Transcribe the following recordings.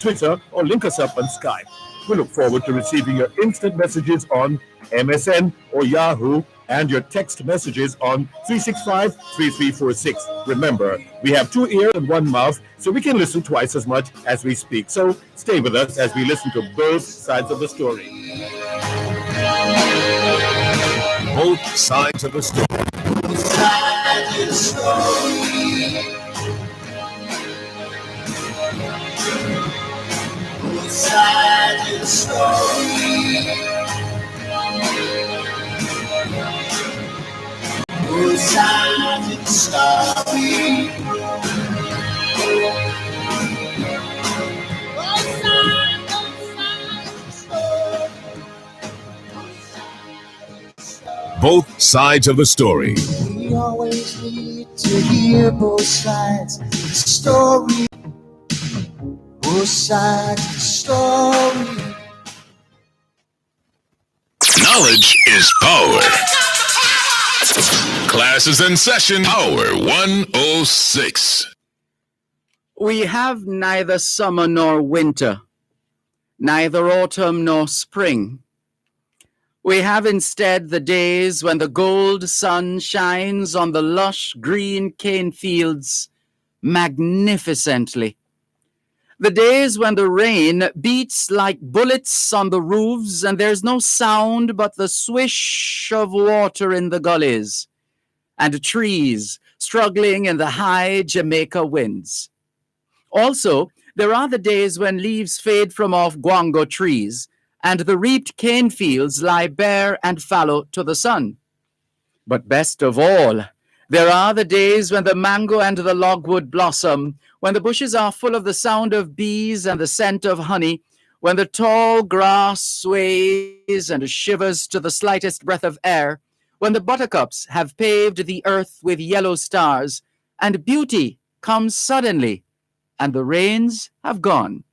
Twitter, or link us up on Skype. We look forward to receiving your instant messages on MSN or Yahoo and your text messages on 365-3346. Remember, we have two ears and one mouth, so we can listen twice as much as we speak. So stay with us as we listen to both sides of the story. Both sides of the story. Both sides of the story. We always need to hear both sides of the story. Both sides of the story. Knowledge is power. Class is in session. Hour 106. We have neither summer nor winter, neither autumn nor spring. We have instead the days when the gold sun shines on the lush green cane fields magnificently. The days when the rain beats like bullets on the roofs and there's no sound but the swish of water in the gullies and trees struggling in the high Jamaica winds. Also, there are the days when leaves fade from off guango trees and the reaped cane fields lie bare and fallow to the sun. But best of all, there are the days when the mango and the logwood blossom, when the bushes are full of the sound of bees and the scent of honey, when the tall grass sways and shivers to the slightest breath of air, when the buttercups have paved the earth with yellow stars, and beauty comes suddenly, and the rains have gone.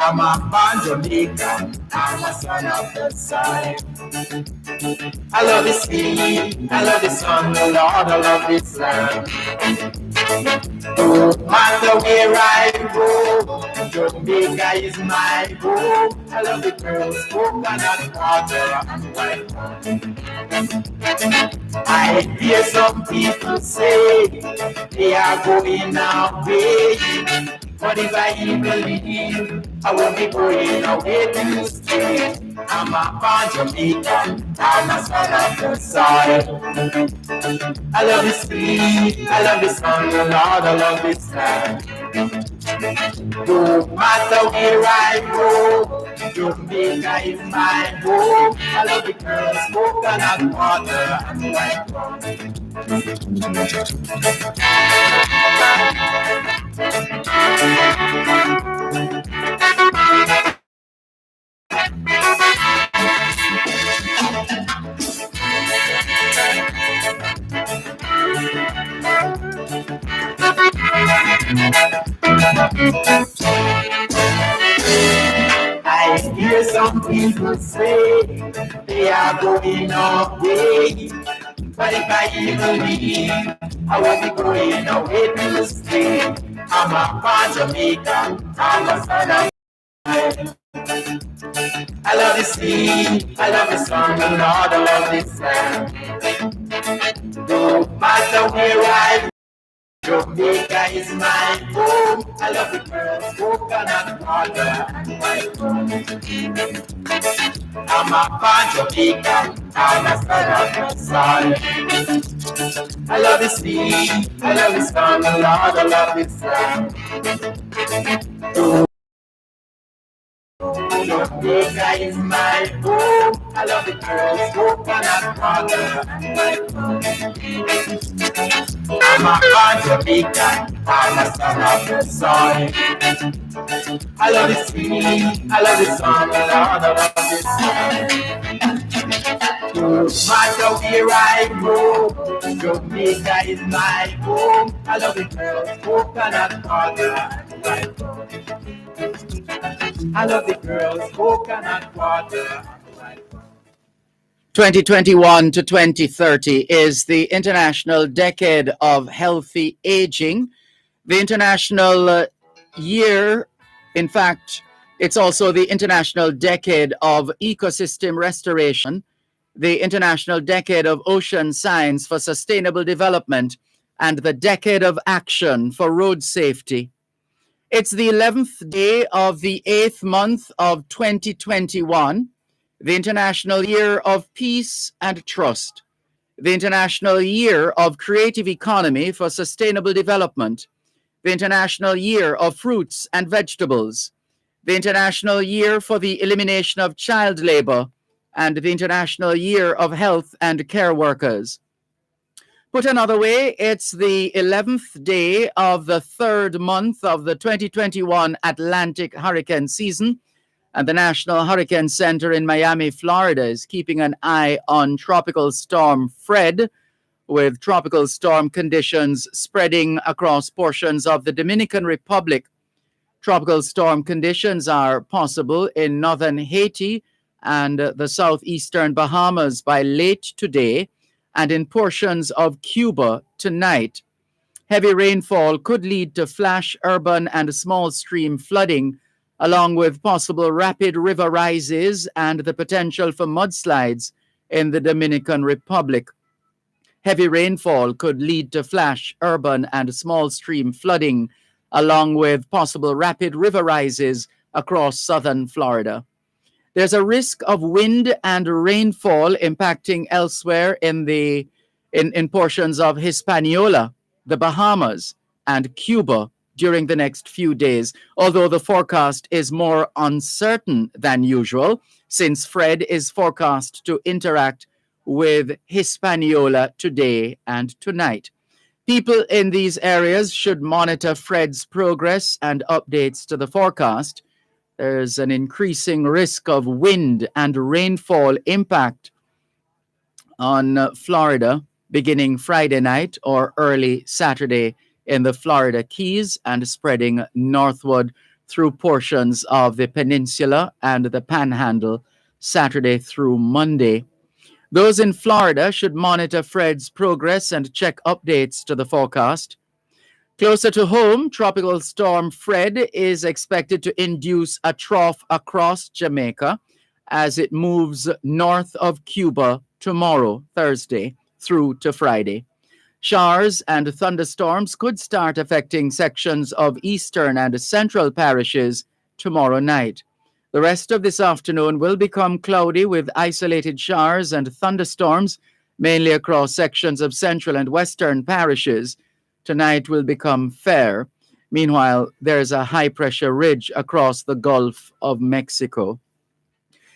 I'm a born Jamaican, I'm a son of the sun. I love the sea, I love the sun, the Lord, I love this land. No matter where I go, Jamaica is my home. I love the girls, coconut water and white wine. I hear some people say they are going away, but if I even leave, I won't be going away to stay. I'm a born Jamaican, I'm a son of the soil. I love the sea, I love the sun, Lord, I love this land. No matter where I go, Jamaica is my home. I love the girls, coconut water and white wine. I hear some people say they are going away, but if I even leave, I won't be going away to stay. I'm a born Jamaican, I'm a son of I love the sea, I love the sun, the Lord, I love this land. No matter where I go, Jamaica is my home. I love the girls, coconut water and white rum. I'm a born Jamaican, I'm a son of the sun. I love the sea, I love the sun, the Lord, I love this land. Jamaica is my home. I love the girls, coconut water and white rum. I'm a born Jamaican, I'm a son of the soil. I love the sea, I love the sun, Lord, I love this land. No matter where I go, Jamaica is my home. I love the girls, coconut water and white rum. I love the girls, coconut water and white rum. 2021 to 2030 is the International Decade of Healthy Aging. The International Year, in fact, it's also the International Decade of Ecosystem Restoration, the International Decade of Ocean Science for Sustainable Development, and the Decade of Action for Road Safety. It's the 11th day of the 8th month of 2021, the International Year of Peace and Trust, the International Year of Creative Economy for Sustainable Development, the International Year of Fruits and Vegetables, the International Year for the Elimination of Child Labor, and the International Year of Health and Care Workers. Put another way, it's the 11th day of the 3rd month of the 2021 Atlantic hurricane season, and the National Hurricane Center in Miami, Florida is keeping an eye on Tropical Storm Fred, with tropical storm conditions spreading across portions of the Dominican Republic. Tropical storm conditions are possible in northern Haiti and the southeastern Bahamas by late today, and in portions of Cuba tonight. Heavy rainfall could lead to flash urban and small stream flooding, along with possible rapid river rises and the potential for mudslides in the Dominican Republic. Heavy rainfall could lead to flash urban and small stream flooding, along with possible rapid river rises across southern Florida. There's a risk of wind and rainfall impacting elsewhere in portions of Hispaniola, the Bahamas, and Cuba during the next few days, although the forecast is more uncertain than usual, since Fred is forecast to interact with Hispaniola today and tonight. People in these areas should monitor Fred's progress and updates to the forecast. There's an increasing risk of wind and rainfall impact on Florida beginning Friday night or early Saturday in the Florida Keys and spreading northward through portions of the peninsula and the Panhandle Saturday through Monday. Those in Florida should monitor Fred's progress and check updates to the forecast. Closer to home, Tropical Storm Fred is expected to induce a trough across Jamaica as it moves north of Cuba tomorrow, Thursday, through to Friday. Showers and thunderstorms could start affecting sections of eastern and central parishes tomorrow night. The rest of this afternoon will become cloudy with isolated showers and thunderstorms, mainly across sections of central and western parishes. Tonight will become fair. Meanwhile, there's a high-pressure ridge across the Gulf of Mexico.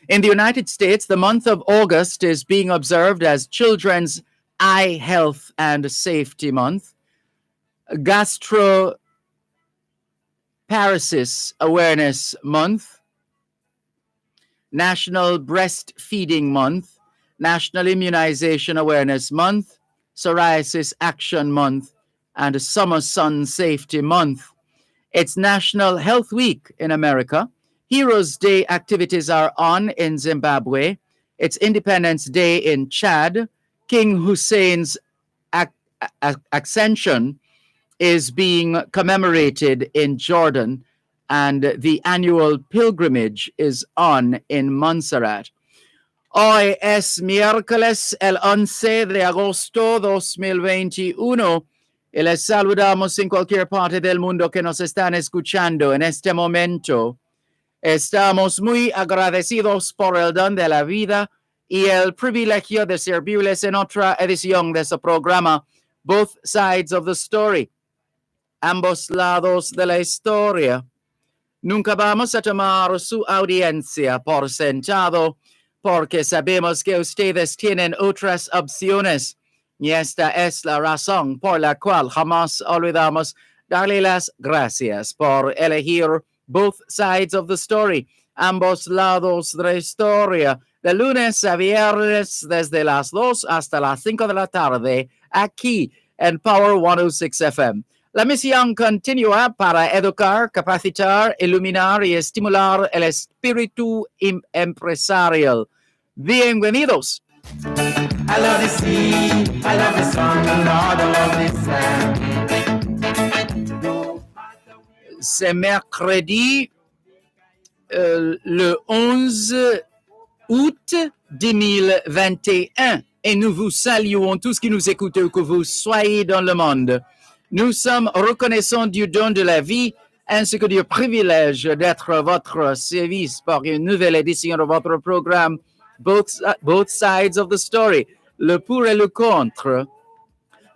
In the United States, the month of August is being observed as Children's Eye Health and Safety Month, Gastroparesis Awareness Month, National Breastfeeding Month, National Immunization Awareness Month, Psoriasis Action Month, and Summer Sun Safety Month. It's National Health Week in America. Heroes Day activities are on in Zimbabwe. It's Independence Day in Chad. King Hussein's ascension is being commemorated in Jordan, and the annual pilgrimage is on in Montserrat. Hoy es miércoles el 11 de agosto 2021 y les saludamos en cualquier parte del mundo que nos están escuchando en este momento. Estamos muy agradecidos por el don de la vida y el privilegio de servirles en otra edición de su programa, Both Sides of the Story, ambos lados de la historia. Nunca vamos a tomar su audiencia por sentado, porque sabemos que ustedes tienen otras opciones, y esta es la razón por la cual jamás olvidamos darle las gracias por elegir Both Sides of the Story, ambos lados de la historia, de lunes a viernes desde las 2 hasta las 5 de la tarde, aquí en Power 106 FM. La misión continua para educar, capacitar, iluminar y estimular el espíritu empresarial. Bienvenidos. I love the sea, I love the sun, Lord, I love this land. C'est mercredi le 11 août 2021 et nous vous saluons tous qui nous écoutez où que vous soyez dans le monde. Nous sommes reconnaissants du don de la vie ainsi que du privilège d'être à votre service pour une nouvelle édition de votre programme Both Sides of the Story, le pour et le contre.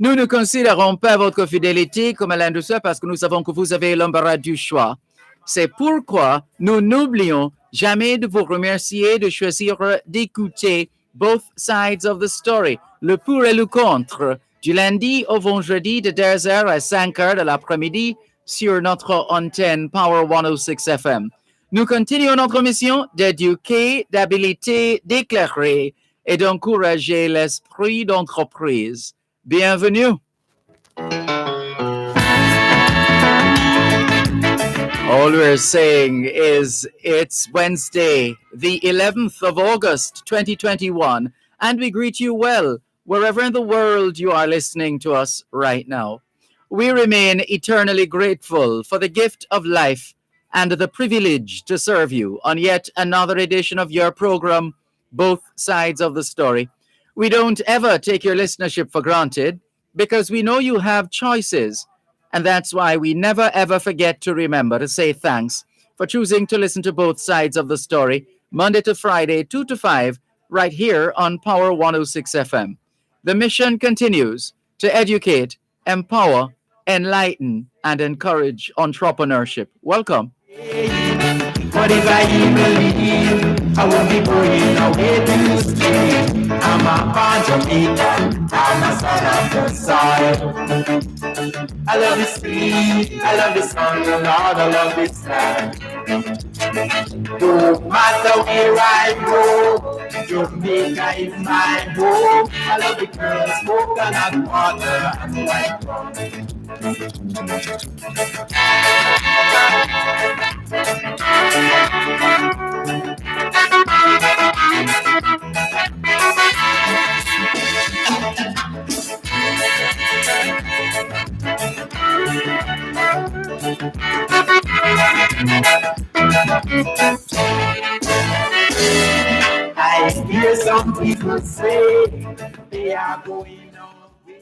Nous ne considérons pas votre fidélité comme l'un de ceux parce que nous savons que vous avez l'embarras du choix. C'est pourquoi nous n'oublions jamais de vous remercier de choisir d'écouter Both Sides of the Story, le pour et le contre, du lundi au vendredi de 2h à 5h de l'après-midi sur notre antenne Power 106 FM. Nous continuons notre mission d'éduquer, d'habiliter, d'éclairer et d'encourager l'esprit d'entreprise. Bienvenue. All we're saying is it's Wednesday, the 11th of August, 2021, and we greet you well wherever in the world you are listening to us right now. We remain eternally grateful for the gift of life and the privilege to serve you on yet another edition of your program, Both Sides of the Story. We don't ever take your listenership for granted because we know you have choices. And that's why we never ever forget to remember to say thanks for choosing to listen to Both Sides of the Story, Monday to Friday, 2 to 5, right here on Power 106 FM. The mission continues to educate, empower, enlighten, and encourage entrepreneurship. Welcome. But if I believe, I will be going away to the street. I'm a born Jamaican, I'm a son of the soil. I love the sea, I love the sun, Lord, I love this land. No matter where I go, Jamaica is my home. I love the girls, coconut water, and white rum. I hear some people say they are going away.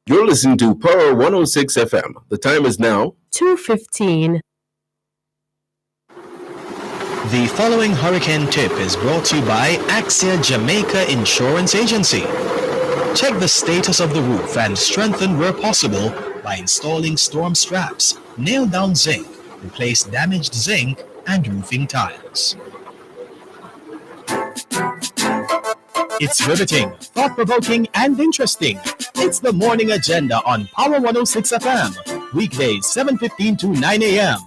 You're listening to Power 106 FM. The time is now 2:15. The following hurricane tip is brought to you by Axia Jamaica Insurance Agency. Check the status of the roof and strengthen where possible by installing storm straps, nail down zinc, replace damaged zinc, and roofing tiles. It's riveting, thought-provoking, and interesting. It's the morning agenda on Power 106 FM, weekdays 7:15 to 9 a.m.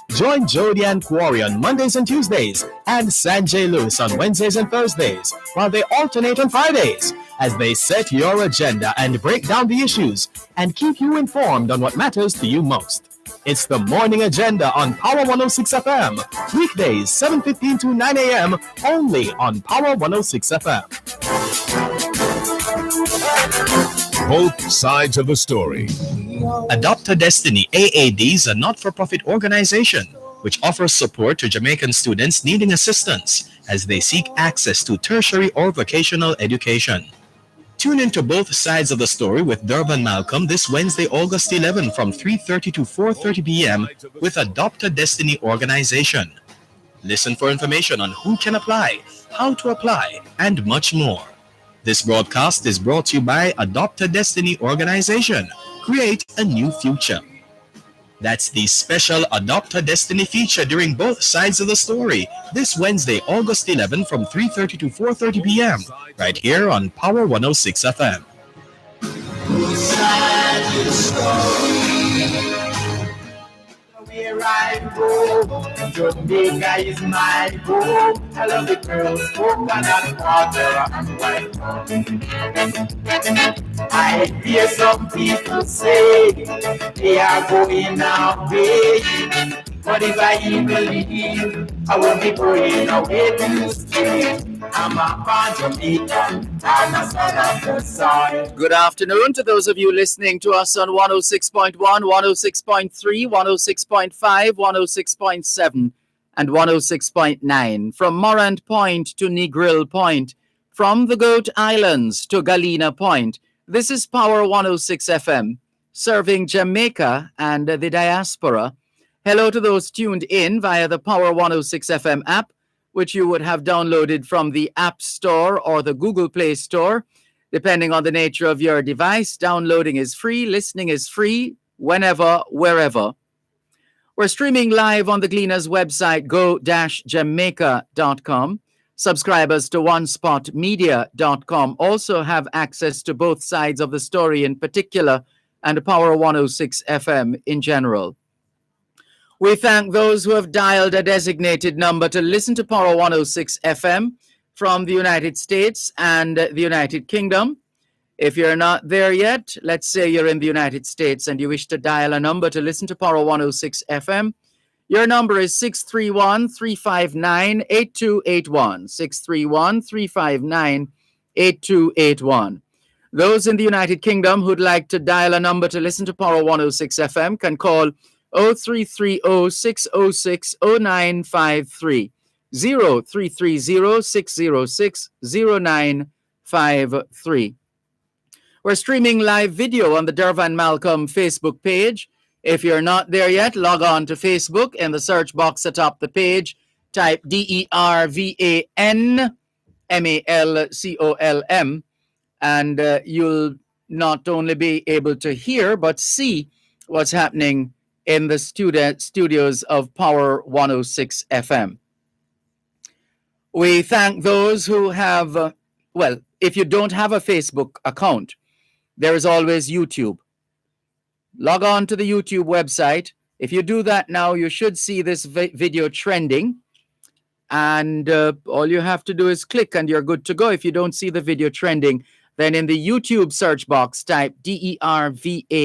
Join Jody and Quarry on Mondays and Tuesdays and Sanjay Lewis on Wednesdays and Thursdays, while they alternate on Fridays as they set your agenda and break down the issues and keep you informed on what matters to you most. It's the morning agenda on Power 106 FM, weekdays 7:15 to 9 a.m. only on Power 106 FM. Both Sides of the Story. Adopt a Destiny AAD is a not-for-profit organization which offers support to Jamaican students needing assistance as they seek access to tertiary or vocational education. Tune into Both Sides of the Story with Dervan Malcolm this Wednesday, August 11 from 3:30 to 4:30 p.m. with Adopt a Destiny organization. Listen for information on who can apply, how to apply, and much more. This broadcast is brought to you by Adopt a Destiny organization. Create a new future. That's the special Adopt a Destiny feature during Both Sides of the Story this Wednesday, August 11 from 3:30 to 4:30 p.m. right here on Power 106 FM. Everywhere I go, Jamaica is my home. I love the girls, coconut water and white rum. I hear some people say they are going away, but if I even leave, I won't be going away to stay. I'm a born Jamaican, I'm a son of the soil. Good afternoon to those of you listening to us on 106.1, 106.3, 106.5, 106.7, and 106.9. From Morant Point to Negril Point, from the Goat Islands to Galena Point. This is Power 106 FM, serving Jamaica and the diaspora. Hello to those tuned in via the Power 106 FM app, which you would have downloaded from the App Store or the Google Play Store. Depending on the nature of your device, downloading is free, listening is free, whenever, wherever. We're streaming live on the Gleaners website, go-jamaica.com. Subscribers to onespotmedia.com also have access to both sides of the story in particular and Power 106 FM in general. We thank those who have dialed a designated number to listen to Power 106 FM from the United States and the United Kingdom. If you're not there yet, let's say you're in the United States and you wish to dial a number to listen to Power 106 FM. Your number is 631-359-8281, 631-359-8281. Those in the United Kingdom who'd like to dial a number to listen to Power 106 FM can call 0330-606-0953, 0330-606-0953. We're streaming live video on the Dervan Malcolm Facebook page. If you're not there yet, log on to Facebook. In the search box atop the page, type DERVAN MALCOLM, and you'll not only be able to hear, but see what's happening in the studios of Power 106 FM. We thank those who have, if you don't have a Facebook account, there is always YouTube. Log on to the YouTube website. If you do that now, you should see this video trending. And all you have to do is click and you're good to go. If you don't see the video trending, then in the YouTube search box, type DERVAN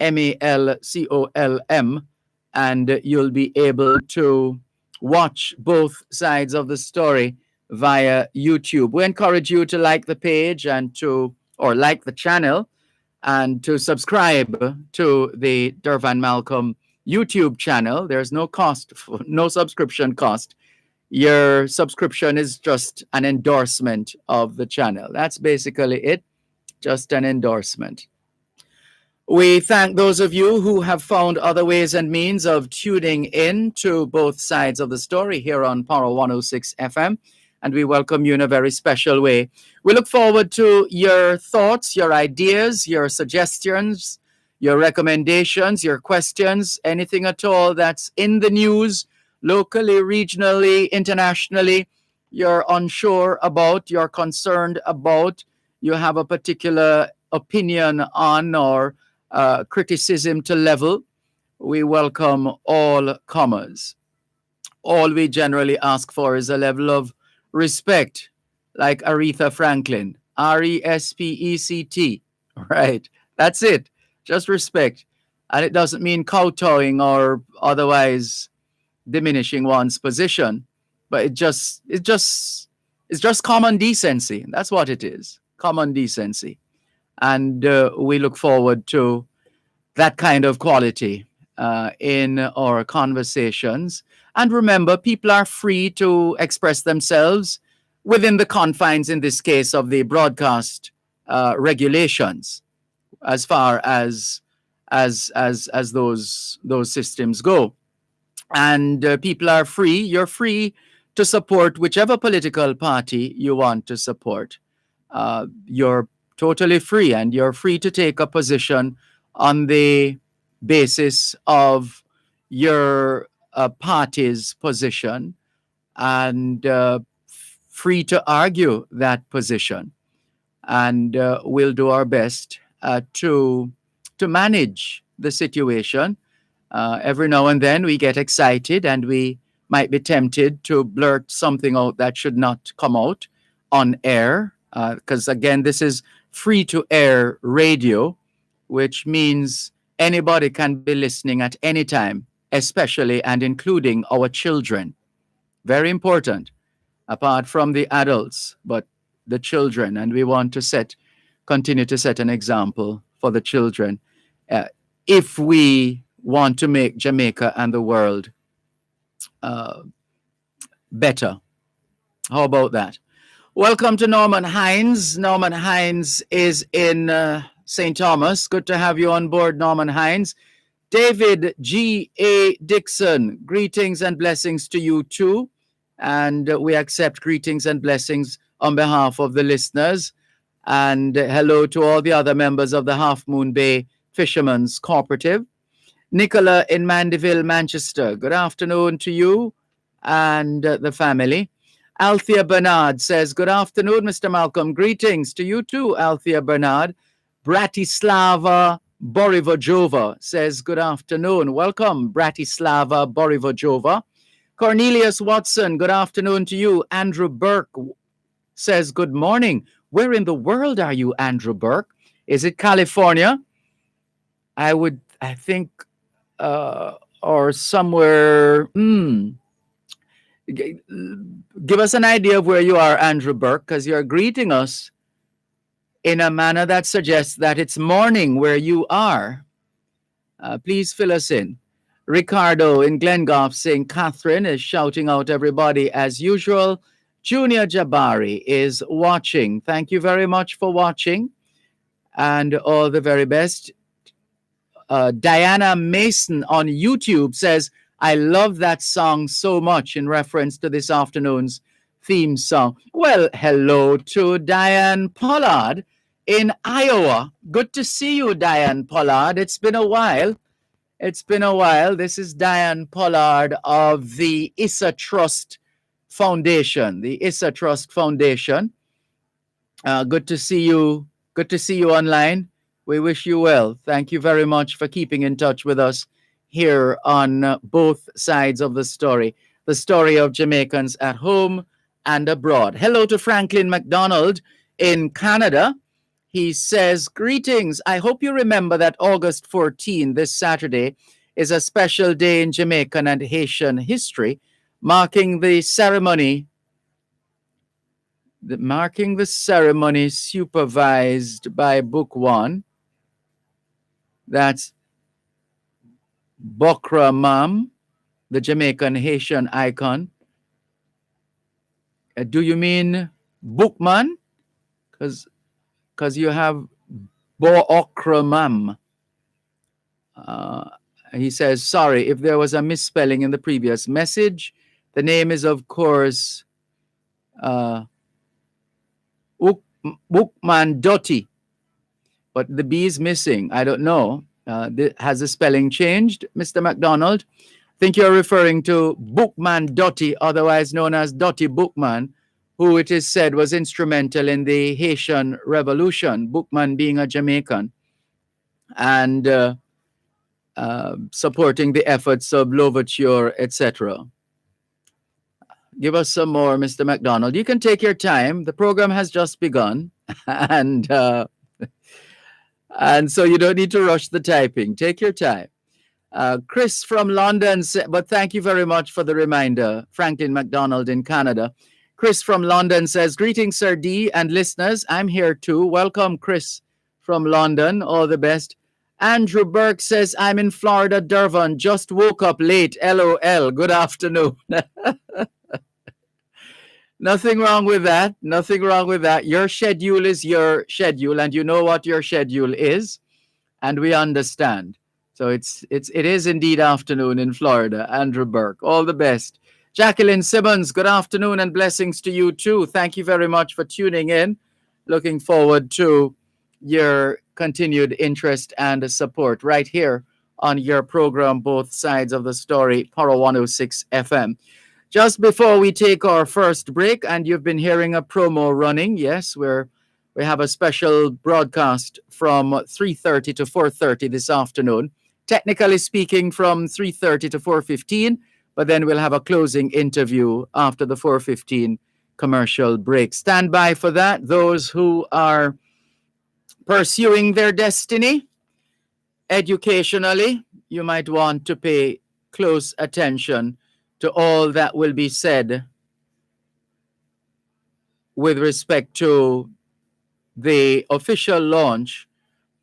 MALCOLM, and you'll be able to watch both sides of the story via YouTube. We encourage you to like the page or like the channel and to subscribe to the Dervan Malcolm YouTube channel. There's no cost, no subscription cost. Your subscription is just an endorsement of the channel. That's basically it, just an endorsement. We thank those of you who have found other ways and means of tuning in to both sides of the story here on Power 106 FM, and we welcome you in a very special way. We look forward to your thoughts, your ideas, your suggestions, your recommendations, your questions, anything at all that's in the news, locally, regionally, internationally, you're unsure about, you're concerned about, you have a particular opinion on or criticism to level. We welcome all comers. All we generally ask for is a level of respect, like Aretha Franklin, RESPECT, right? That's it, just respect. And it doesn't mean kowtowing or otherwise diminishing one's position, but it's just common decency. That's what it is, common decency. And we look forward to that kind of quality in our conversations. And remember, people are free to express themselves within the confines, in this case, of the broadcast regulations, as far as those systems go. And people are free. You're free to support whichever political party you want to support. You're totally free, and you're free to take a position on the basis of your party's position, and free to argue that position. And we'll do our best to manage the situation Every now and then we get excited and we might be tempted to blurt something out that should not come out on air. Because again, this is free to air radio, which means anybody can be listening at any time, especially and including our children. Very important, apart from the adults, but the children. And we want to continue to set an example for the children. If we want to make Jamaica and the world better. How about that? Welcome to Norman Hines. Norman Hines is in St. Thomas. Good to have you on board, Norman Hines. David G.A. Dixon, greetings and blessings to you too. And we accept greetings and blessings on behalf of the listeners. And hello to all the other members of the Half Moon Bay Fishermen's Cooperative. Nicola in Mandeville, Manchester. Good afternoon to you and the family. Althea Bernard says, good afternoon, Mr. Malcolm. Greetings to you too, Althea Bernard. Bratislava Borivojova says, good afternoon. Welcome, Bratislava Borivojova. Cornelius Watson, good afternoon to you. Andrew Burke says, good morning. Where in the world are you, Andrew Burke? Is it California? I think, or somewhere. Give us an idea of where you are, Andrew Burke, because you're greeting us in a manner that suggests that it's morning where you are. Please fill us in. Ricardo in Glengoff saying Catherine is shouting out everybody as usual. Junior Jabari is watching. Thank you very much for watching. And all the very best. Diana Mason on YouTube says, I love that song so much in reference to this afternoon's theme song. Well, hello to Diane Pollard in Iowa. Good to see you, Diane Pollard. It's been a while. This is Diane Pollard of the Issa Trust Foundation. Good to see you. Good to see you online. We wish you well. Thank you very much for keeping in touch with us here on both sides of the story of Jamaicans at home and abroad. Hello to Franklin McDonald in Canada. He says, greetings. I hope you remember that August 14, this Saturday, is a special day in Jamaican and Haitian history, marking the ceremony supervised by Book One. That's Bokra Mam, the Jamaican Haitian icon. Do you mean Bookman? Because you have Bo Okra Mam. He says, sorry if there was a misspelling in the previous message. The name is, of course, Bookman Dotti. But the B is missing. I don't know. Has the spelling changed, Mr. McDonald? I think you're referring to Bookman Dotti, otherwise known as Dotti Bookman, who it is said was instrumental in the Haitian Revolution, Bookman being a Jamaican, and supporting the efforts of Louverture, etc. Give us some more, Mr. McDonald. You can take your time. The program has just begun, and so you don't need to rush the typing. Take your time. Chris from London, but thank you very much for the reminder, Franklin McDonald in Canada. Chris from London says, greetings, Sir D and listeners. I'm here too. Welcome, Chris from London. All the best. Andrew Burke says, I'm in Florida, Dervan. Just woke up late. LOL. Good afternoon. Nothing wrong with that. Your schedule is your schedule, and you know what your schedule is, and we understand. So it is indeed afternoon in Florida. Andrew Burke, all the best. Jacqueline Simmons, good afternoon and blessings to you too. Thank you very much for tuning in. Looking forward to your continued interest and support right here on your program, Both Sides of the Story, Power 106 FM. Just before we take our first break, and you've been hearing a promo running, yes, we have a special broadcast from 3:30 to 4:30 this afternoon technically speaking, from 3:30 to 4:15, but then we'll have a closing interview after the 4:15 commercial break. Stand by for that. Those who are pursuing their destiny educationally, you might want to pay close attention to all that will be said with respect to the official launch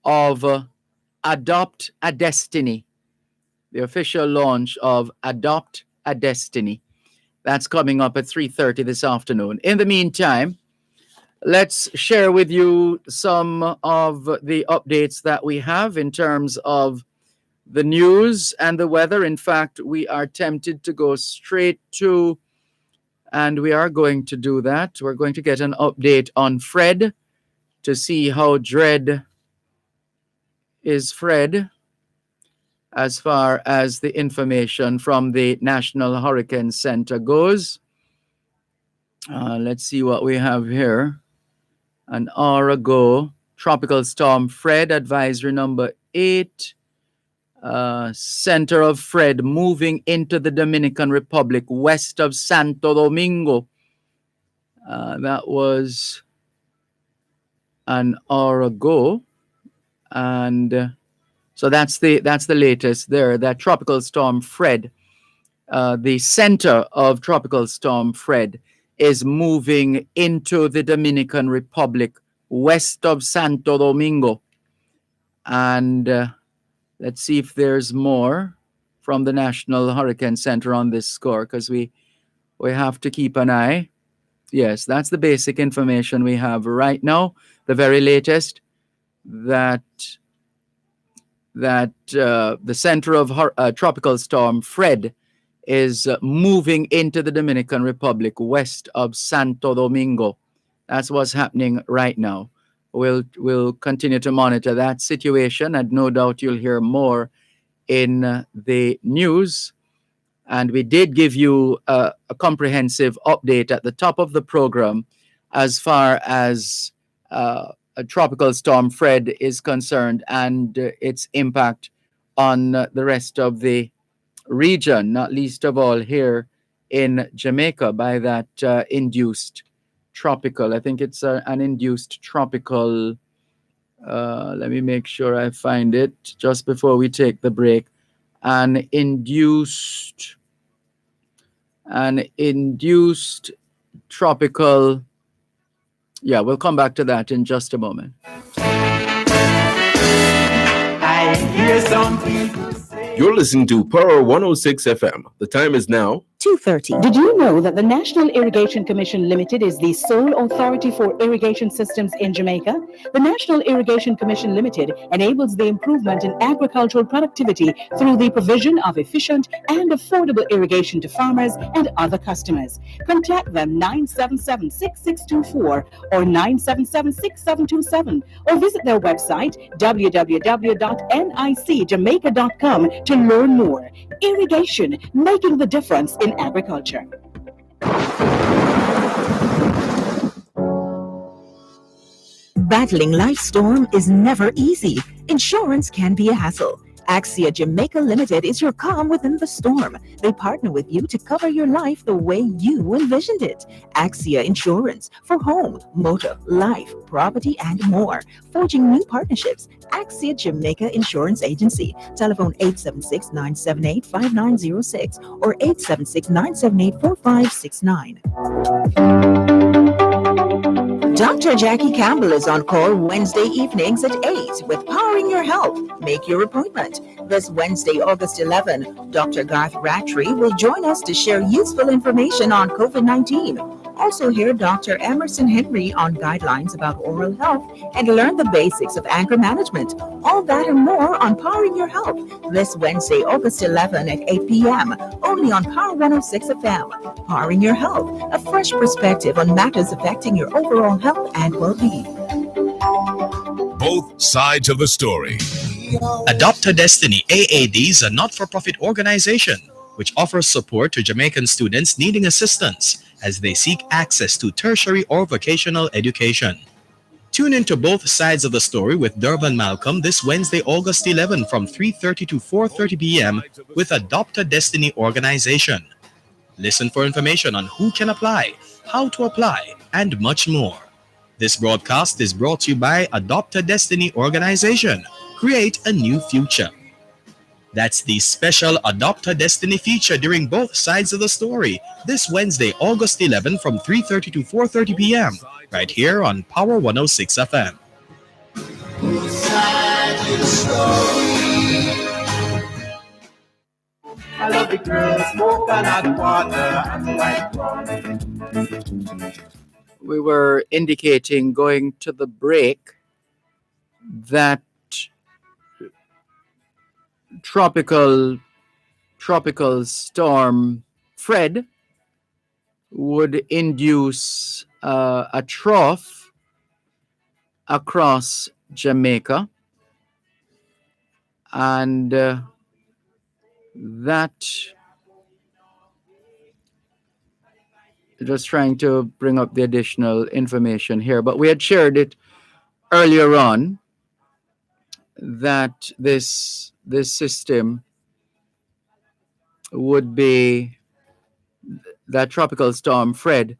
of Adopt a Destiny. The official launch of Adopt a Destiny. That's coming up at 3:30 this afternoon. In the meantime, let's share with you some of the updates that we have in terms of the news and the weather. In fact, we are tempted to go straight to, and we are going to do that. We're going to get an update on Fred to see how dread is Fred as far as the information from the National Hurricane Center goes. Let's see what we have here. An hour ago, Tropical Storm Fred, advisory number 8. Center of Fred moving into the Dominican Republic west of Santo Domingo. That was an hour ago. And so that's the latest there. That Tropical Storm Fred, the center of Tropical Storm Fred, is moving into the Dominican Republic west of Santo Domingo. And let's see if there's more from the National Hurricane Center on this score, because we have to keep an eye. Yes, that's the basic information we have right now. The very latest, that the center of Tropical Storm Fred is moving into the Dominican Republic west of Santo Domingo. That's what's happening right now. We'll continue to monitor that situation, and no doubt you'll hear more in the news. And we did give you a comprehensive update at the top of the program as far as a Tropical Storm Fred is concerned and its impact on the rest of the region, not least of all here in Jamaica by that induced tropical. I think it's an induced tropical. Let me make sure I find it just before we take the break. An induced tropical. Yeah, we'll come back to that in just a moment. I hear some people say. You're listening to Power 106 FM. The time is now 2:30. Did you know that the National Irrigation Commission Limited is the sole authority for irrigation systems in Jamaica? The National Irrigation Commission Limited enables the improvement in agricultural productivity through the provision of efficient and affordable irrigation to farmers and other customers. Contact them 977-6624 or 977-6727 or visit their website www.nicjamaica.com to learn more. Irrigation, making the difference in agriculture. Battling life's storm is never easy. Insurance can be a hassle. Axia Jamaica Limited is your calm within the storm. They partner with you to cover your life the way you envisioned it. Axia Insurance for home, motor, life, property, and more. Forging new partnerships. Axia Jamaica Insurance Agency. Telephone 876-978-5906 or 876-978-4569. Dr. Jackie Campbell is on call Wednesday evenings at 8 with Powering Your Health. Make your appointment. This Wednesday, August 11, Dr. Garth Rattray will join us to share useful information on COVID-19. Also hear Dr. Emerson Henry on guidelines about oral health and learn the basics of anger management. All that and more on Powering Your Health this Wednesday, August 11 at 8 p.m. only on Power 106 FM. Powering Your Health, a fresh perspective on matters affecting your overall health and well-being. Both sides of the story. Adopt a Destiny AAD is a not-for-profit organization which offers support to Jamaican students needing assistance as they seek access to tertiary or vocational education. Tune in to both sides of the story with Dervan Malcolm this Wednesday, August 11 from 3:30 to 4:30 p.m. with Adopt a Destiny organization. Listen for information on who can apply, how to apply, and much more. This broadcast is brought to you by Adopt a Destiny organization. Create a new future. That's the special Adopt a Destiny feature during both sides of the story this Wednesday, August 11 from 3:30 to 4:30 p.m. right here on Power 106 FM. I love the girls, coconut water and white wine. We were indicating going to the break that tropical storm Fred would induce a trough across Jamaica, and that, just trying to bring up the additional information here, but we had shared it earlier on that this system would be, that tropical storm Fred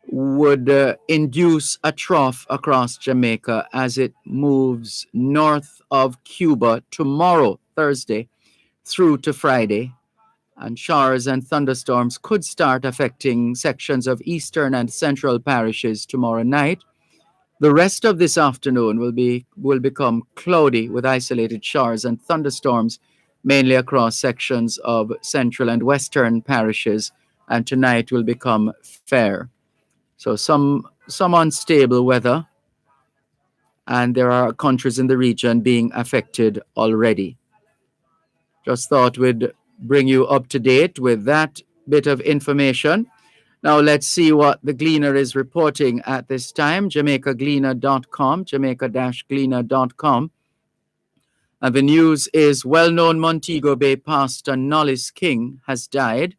would induce a trough across Jamaica as it moves north of Cuba tomorrow, Thursday, through to Friday. And showers and thunderstorms could start affecting sections of eastern and central parishes tomorrow night. The rest of this afternoon will become cloudy with isolated showers and thunderstorms, mainly across sections of central and western parishes, and tonight will become fair. So some unstable weather, and there are countries in the region being affected already. Just thought we'd bring you up to date with that bit of information. Now let's see what the Gleaner is reporting at this time. JamaicaGleaner.com, Jamaica-Gleaner.com. And the news is well-known Montego Bay pastor Nollis King has died.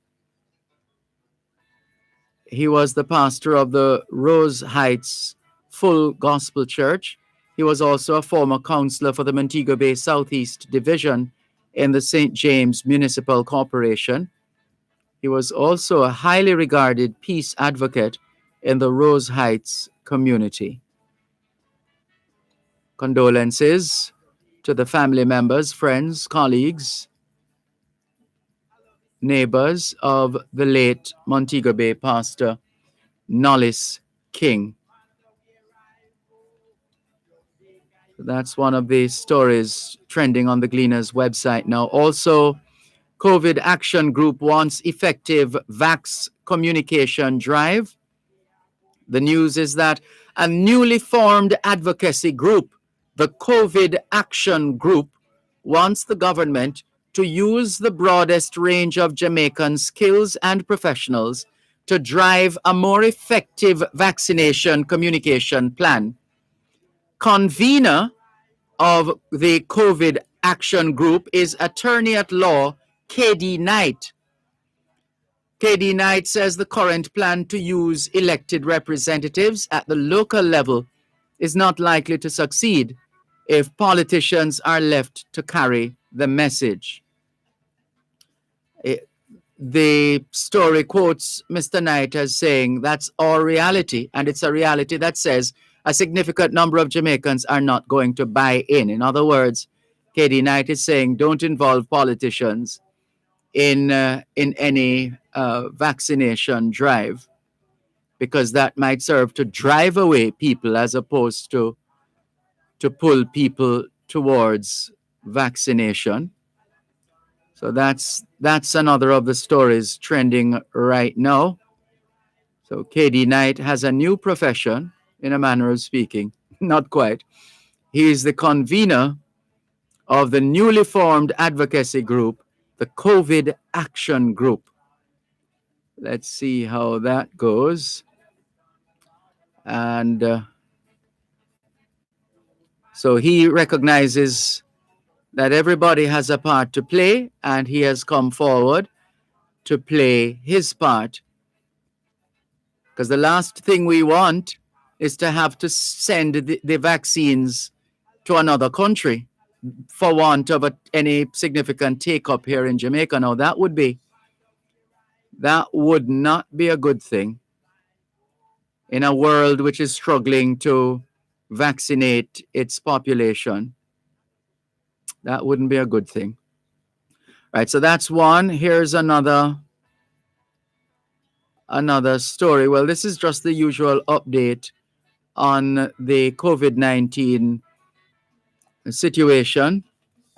He was the pastor of the Rose Heights Full Gospel Church. He was also a former councillor for the Montego Bay Southeast Division in the St. James Municipal Corporation. He was also a highly regarded peace advocate in the Rose Heights community. Condolences to the family members, friends, colleagues, neighbors of the late Montego Bay pastor Nollis King. That's one of the stories trending on the Gleaner's website now. Also, COVID Action Group wants effective vax communication drive. The news is that a newly formed advocacy group, the COVID Action Group, wants the government to use the broadest range of Jamaican skills and professionals to drive a more effective vaccination communication plan. Convener of the COVID Action Group is attorney at law KD Knight. KD Knight says the current plan to use elected representatives at the local level is not likely to succeed if politicians are left to carry the message. The story quotes Mr. Knight as saying that's our reality, and it's a reality that says a significant number of Jamaicans are not going to buy in. In other words, KD Knight is saying don't involve politicians in any vaccination drive, because that might serve to drive away people as opposed to pull people towards vaccination. So that's another of the stories trending right now. So KD Knight has a new profession, in a manner of speaking. Not quite. He is the convener of the newly formed advocacy group, the COVID Action Group. Let's see how that goes. And so he recognizes that everybody has a part to play, and he has come forward to play his part. Because the last thing we want is to have to send the vaccines to another country for want of any significant take-up here in Jamaica. Now, that would not be a good thing in a world which is struggling to vaccinate its population. That wouldn't be a good thing. Right, so that's one. Here's another story. Well, this is just the usual update on the COVID-19 situation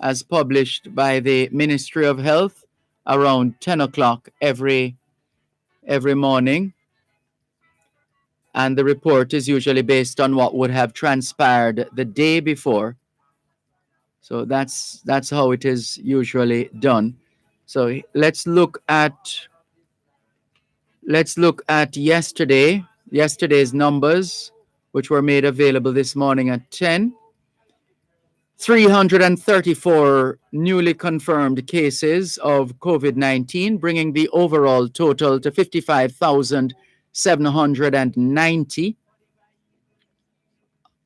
as published by the Ministry of Health around 10 o'clock every morning. And the report is usually based on what would have transpired the day before. So that's how it is usually done. So let's look at yesterday's numbers, which were made available this morning at 10. 334 newly confirmed cases of COVID-19, bringing the overall total to 55,790.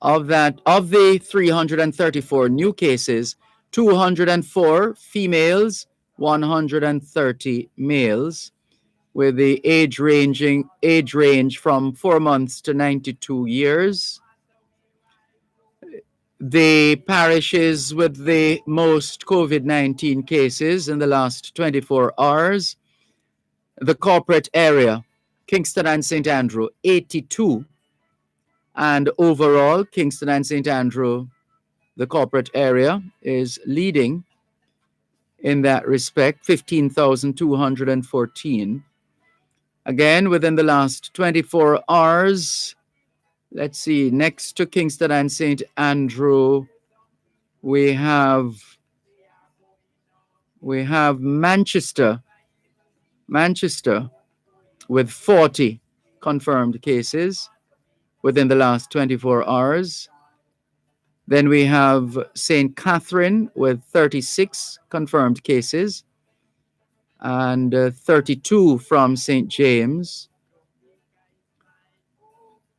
Of the 334 new cases, 204 females, 130 males, with the age range from 4 months to 92 years. The parishes with the most COVID-19 cases in the last 24 hours, the corporate area, Kingston and St. Andrew, 82. And overall, Kingston and St. Andrew, the corporate area, is leading in that respect, 15,214. Again, within the last 24 hours, let's see, next to Kingston and St. Andrew, we have Manchester with 40 confirmed cases within the last 24 hours. Then we have St. Catherine with 36 confirmed cases and 32 from St. James,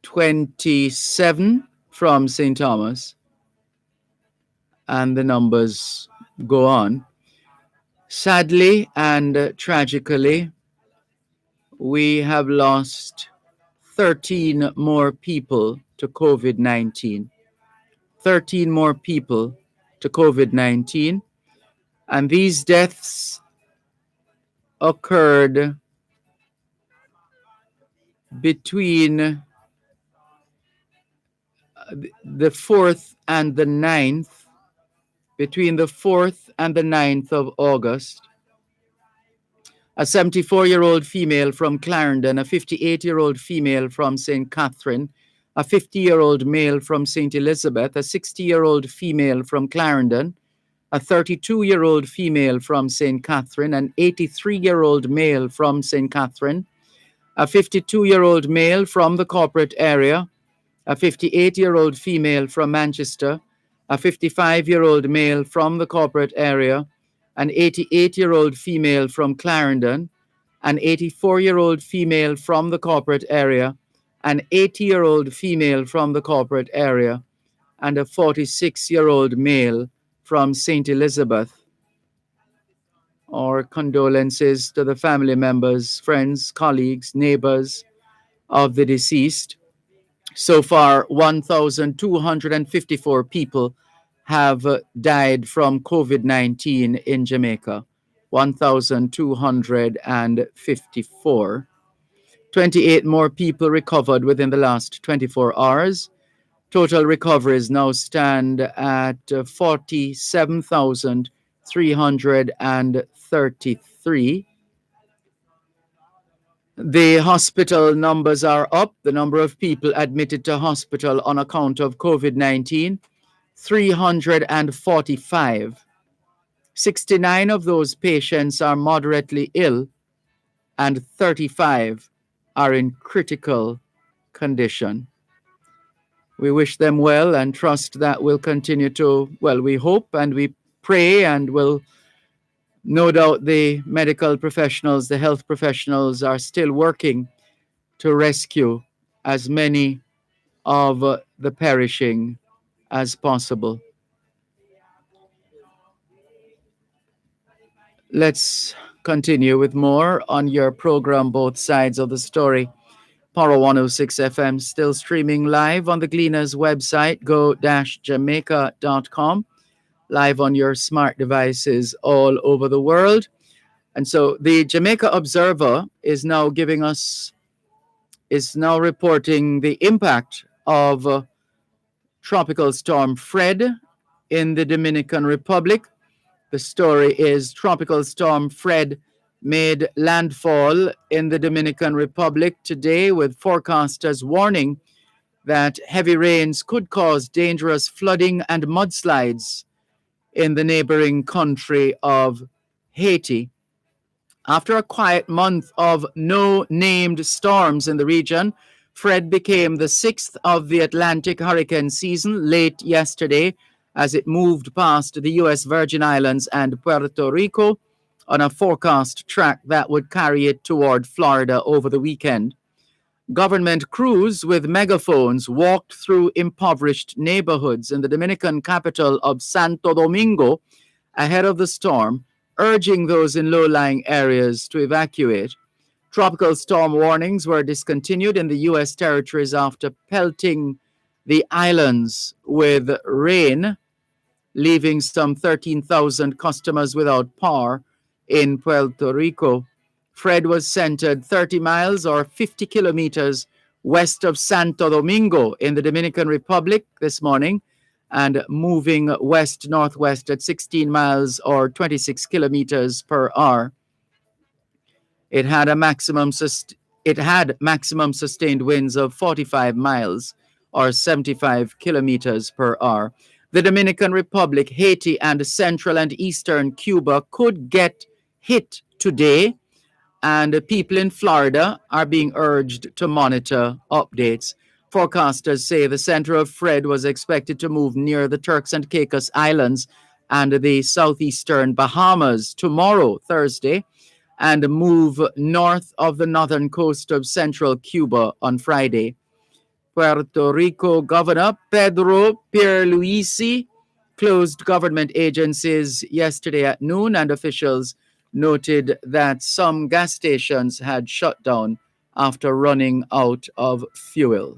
27 from St. Thomas, and the numbers go on. Sadly and tragically, we have lost 13 more people to COVID-19. 13 more people to COVID-19. And these deaths occurred between the 4th and the 9th, between the 4th and the 9th of August. A 74-year-old female from Clarendon, a 58-year-old female from St. Catherine, a 50-year-old male from St. Elizabeth, a 60-year-old female from Clarendon, a 32-year-old female from St. Catherine, an 83-year-old male from St. Catherine, a 52-year-old male from the corporate area, a 58-year-old female from Manchester, a 55-year-old male from the corporate area, an 88-year-old female from Clarendon, an 84-year-old female from the corporate area, an 80-year-old female from the corporate area, and a 46-year-old male from St. Elizabeth. Our condolences to the family members, friends, colleagues, neighbors of the deceased. So far, 1,254 people have died from COVID-19 in Jamaica. 1,254. 28 more people recovered within the last 24 hours. Total recoveries now stand at 47,333. The hospital numbers are up. The number of people admitted to hospital on account of COVID-19, 345. 69 of those patients are moderately ill, and 35 are in critical condition. We wish them well and trust that we'll continue to, well, we hope and we pray, and will no doubt the medical professionals, the health professionals are still working to rescue as many of the perishing as possible. Let's continue with more on your program, Both Sides of the Story. Power 106 FM still streaming live on the Gleaners website, go-jamaica.com, live on your smart devices all over the world. And so the Jamaica Observer is now reporting the impact of Tropical Storm Fred in the Dominican Republic. The story is Tropical Storm Fred made landfall in the Dominican Republic today, with forecasters warning that heavy rains could cause dangerous flooding and mudslides in the neighboring country of Haiti. After a quiet month of no named storms in the region, Fred became the sixth of the Atlantic hurricane season late yesterday as it moved past the U.S. Virgin Islands and Puerto Rico on a forecast track that would carry it toward Florida over the weekend. Government crews with megaphones walked through impoverished neighborhoods in the Dominican capital of Santo Domingo ahead of the storm, urging those in low-lying areas to evacuate. Tropical storm warnings were discontinued in the U.S. territories after pelting the islands with rain, leaving some 13,000 customers without power in Puerto Rico. Fred was centered 30 miles or 50 kilometers west of Santo Domingo in the Dominican Republic this morning and moving west-northwest at 16 miles or 26 kilometers per hour. It had maximum sustained winds of 45 miles or 75 kilometers per hour. The Dominican Republic, Haiti, and central and eastern Cuba could get hit today, and people in Florida are being urged to monitor updates. Forecasters say the center of Fred was expected to move near the Turks and Caicos Islands and the southeastern Bahamas tomorrow, Thursday, and move north of the northern coast of central Cuba on Friday. Puerto Rico Governor Pedro Pierluisi closed government agencies yesterday at noon, and officials noted that some gas stations had shut down after running out of fuel.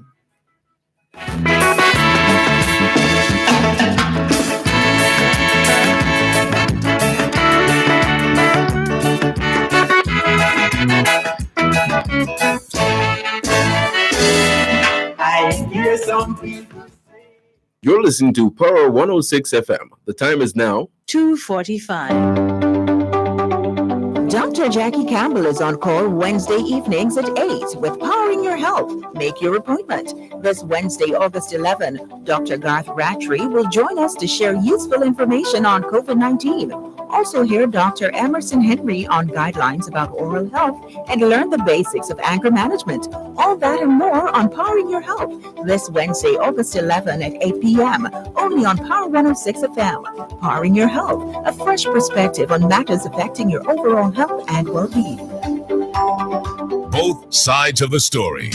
I hear some people. You're listening to Power 106 FM. The time is now 2:45. Dr. Jackie Campbell is on call Wednesday evenings at 8 with Powering Your Health. Make your appointment. This Wednesday, August 11, Dr. Garth Rattray will join us to share useful information on COVID-19. Also hear Dr. Emerson Henry on guidelines about oral health and learn the basics of anger management. All that and more on Powering Your Health this Wednesday, August 11 at 8 p.m. only on Power 106 FM. Powering Your Health, a fresh perspective on matters affecting your overall health and well-being. Both sides of the story.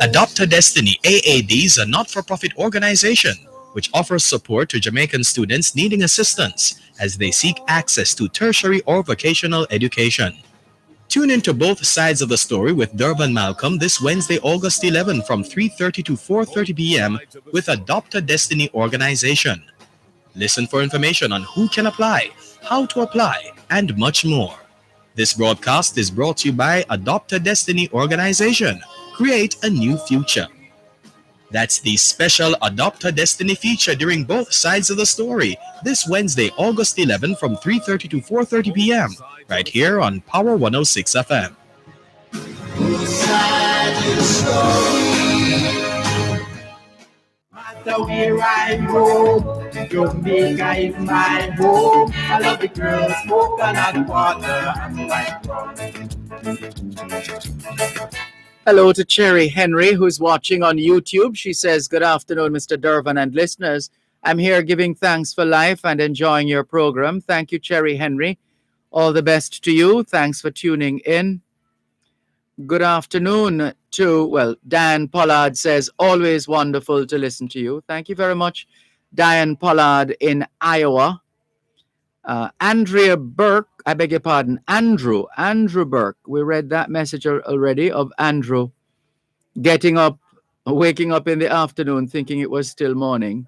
Adopt a Destiny AAD is a not-for-profit organization which offers support to Jamaican students needing assistance as they seek access to tertiary or vocational education. Tune into Both Sides of the Story with Dervan Malcolm this Wednesday, August 11 from 3:30 to 4:30 p.m. with Adopt a Destiny organization. Listen for information on who can apply, how to apply, and much more. This broadcast is brought to you by Adopt a Destiny organization. Create a new future. That's the special Adopt a Destiny feature during Both Sides of the Story this Wednesday, August 11 from 3:30 to 4:30 p.m. right here on Power 106 FM. Matter where I go, Jamaica is my home. I love the girls, coconut water and white rum. Hello to Cherry Henry, who's watching on YouTube. She says, "Good afternoon, Mr. Dervan and listeners. I'm here giving thanks for life and enjoying your program." Thank you, Cherry Henry. All the best to you. Thanks for tuning in. Good afternoon to, well, Dan Pollard says, always wonderful to listen to you. Thank you very much, Diane Pollard in Iowa. Andrea Burke, I beg your pardon, Andrew Burke. We read that message already of Andrew waking up in the afternoon thinking it was still morning.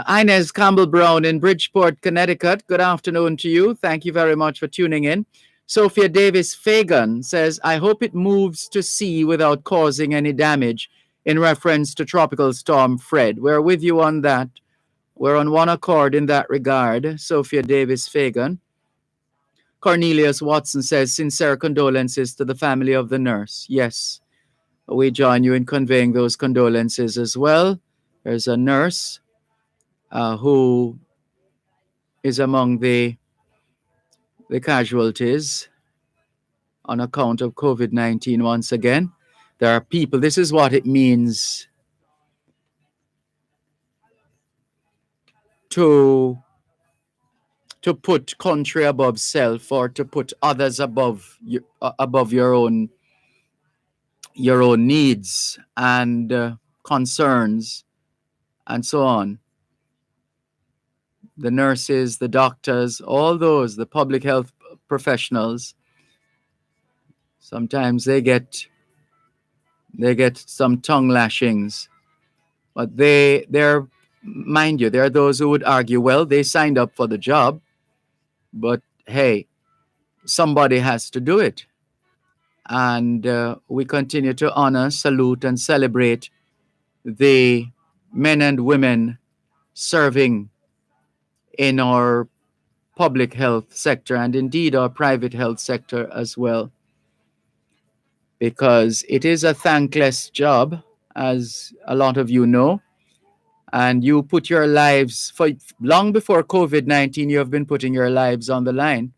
Inez Campbell Brown in Bridgeport, Connecticut. Good afternoon to you. Thank you very much for tuning in. Sophia Davis Fagan says, I hope it moves to sea without causing any damage, in reference to Tropical Storm Fred. We're with you on that. We're on one accord in that regard. Sophia Davis Fagan. Cornelius Watson says, sincere condolences to the family of the nurse. Yes, we join you in conveying those condolences as well. There's a nurse who is among the casualties on account of COVID-19 once again. There are people, this is what it means to put country above self, or to put others above your own needs and concerns and so on. The nurses, the doctors, all those, the public health professionals, sometimes they get some tongue lashings, but they're, mind you, there are those who would argue, well, they signed up for the job, but hey, somebody has to do it. And we continue to honor, salute, and celebrate the men and women serving in our public health sector, and indeed our private health sector as well, because it is a thankless job, as a lot of you know, and you put your lives, for long before COVID-19, you have been putting your lives on the line.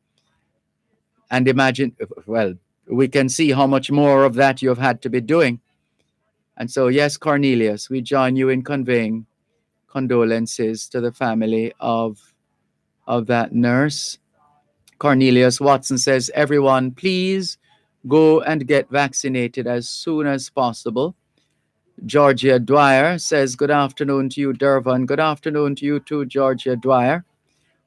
And imagine, well, we can see how much more of that you have had to be doing. And so, yes, Cornelius, we join you in conveying condolences to the family of that nurse. Cornelius Watson says, everyone, please go and get vaccinated as soon as possible. Georgia Dwyer says, good afternoon to you, Dervan. Good afternoon to you too, Georgia Dwyer.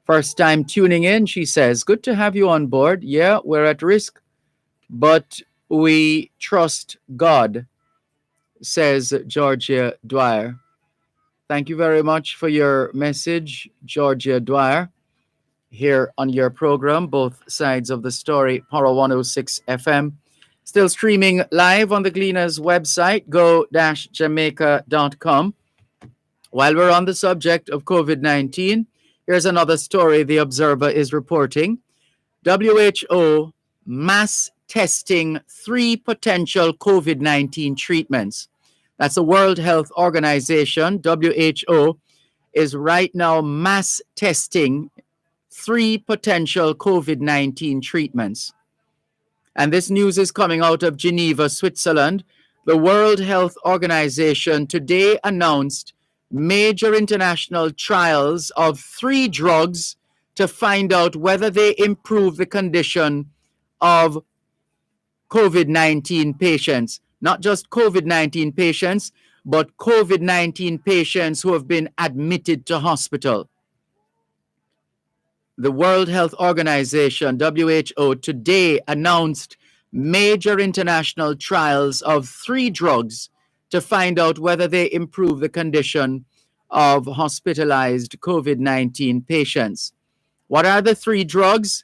First time tuning in, she says, good to have you on board. Yeah, we're at risk, but we trust God, says Georgia Dwyer. Thank you very much for your message, Georgia Dwyer, here on your program, Both Sides of the Story, Power 106 FM. Still streaming live on the Gleaners website, go-jamaica.com. While we're on the subject of COVID-19, here's another story the Observer is reporting. WHO mass testing 3 potential COVID-19 treatments. That's the World Health Organization. WHO is right now mass testing 3 potential COVID-19 treatments. And this news is coming out of Geneva, Switzerland. The World Health Organization today announced major international trials of 3 drugs to find out whether they improve the condition of COVID-19 patients. Not just COVID-19 patients, but COVID-19 patients who have been admitted to hospital. The World Health Organization, WHO, today announced major international trials of 3 drugs to find out whether they improve the condition of hospitalized COVID-19 patients. What are the 3 drugs?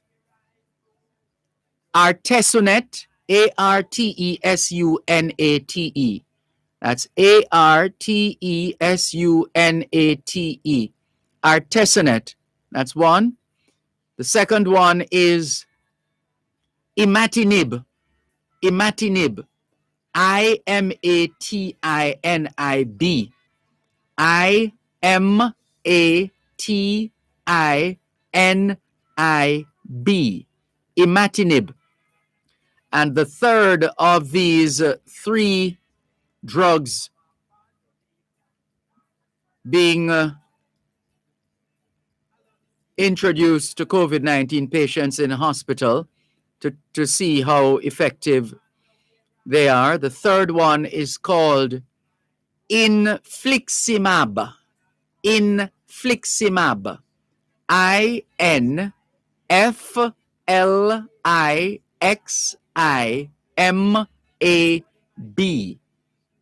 Artesunate, Artesunate. That's Artesunate. Artesunate. That's one. The second one is imatinib. Imatinib. IMATINIB. IMATINIB. Imatinib. And the third of these 3 drugs being introduced to COVID-19 patients in hospital to see how effective They are. The third one is called infliximab. Infliximab. INFLIXIMAB.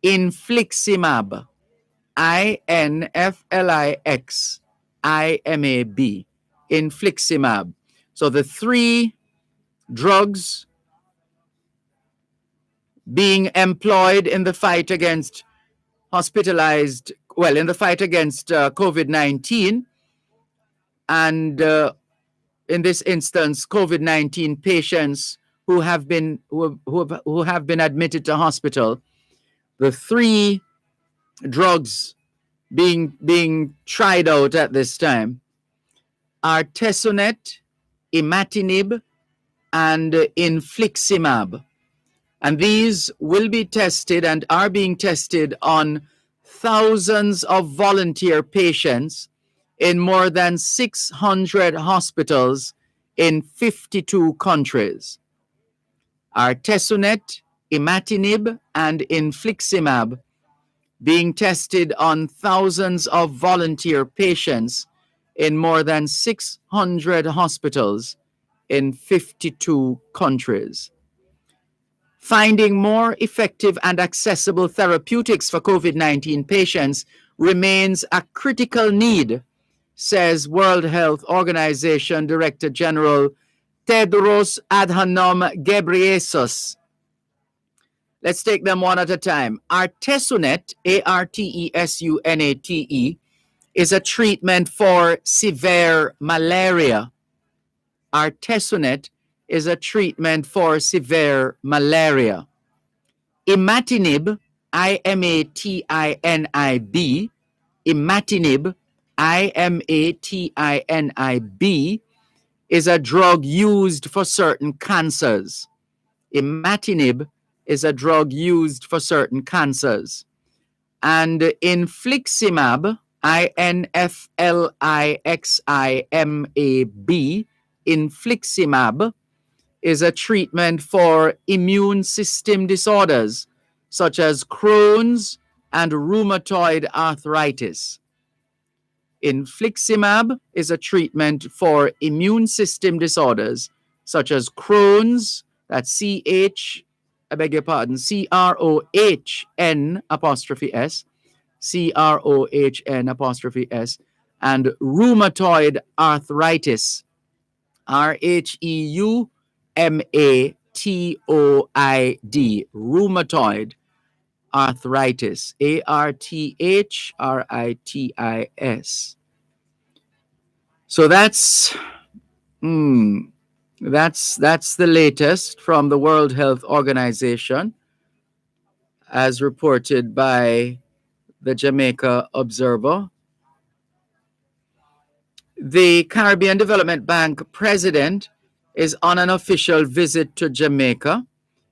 Infliximab. INFLIXIMAB. Infliximab. So the three drugs being employed in the fight against in the fight against COVID-19, and in this instance, COVID-19 patients who have been admitted to hospital. The three drugs being tried out at this time are tesonet, imatinib, and infliximab. And these will be tested and are being tested on thousands of volunteer patients in more than 600 hospitals in 52 countries. Artesunate, imatinib, and infliximab being tested on thousands of volunteer patients in more than 600 hospitals in 52 countries. Finding more effective and accessible therapeutics for COVID-19 patients remains a critical need, says World Health Organization Director General Tedros Adhanom Ghebreyesus. Let's take them one at a time. Artesunate, Artesunate, is a treatment for severe malaria. Artesunate is a treatment for severe malaria. Imatinib, imatinib, imatinib, imatinib, is a drug used for certain cancers. Imatinib is a drug used for certain cancers. And infliximab, infliximab, infliximab, is a treatment for immune system disorders such as Crohn's and rheumatoid arthritis. Infliximab is a treatment for immune system disorders such as Crohn's, that's CROHN apostrophe S, CROHN apostrophe S, and rheumatoid arthritis, RHEUMATOID, rheumatoid arthritis, ARTHRITIS. So that's the latest from the World Health Organization, as reported by the Jamaica Observer. The Caribbean Development Bank president is on an official visit to Jamaica.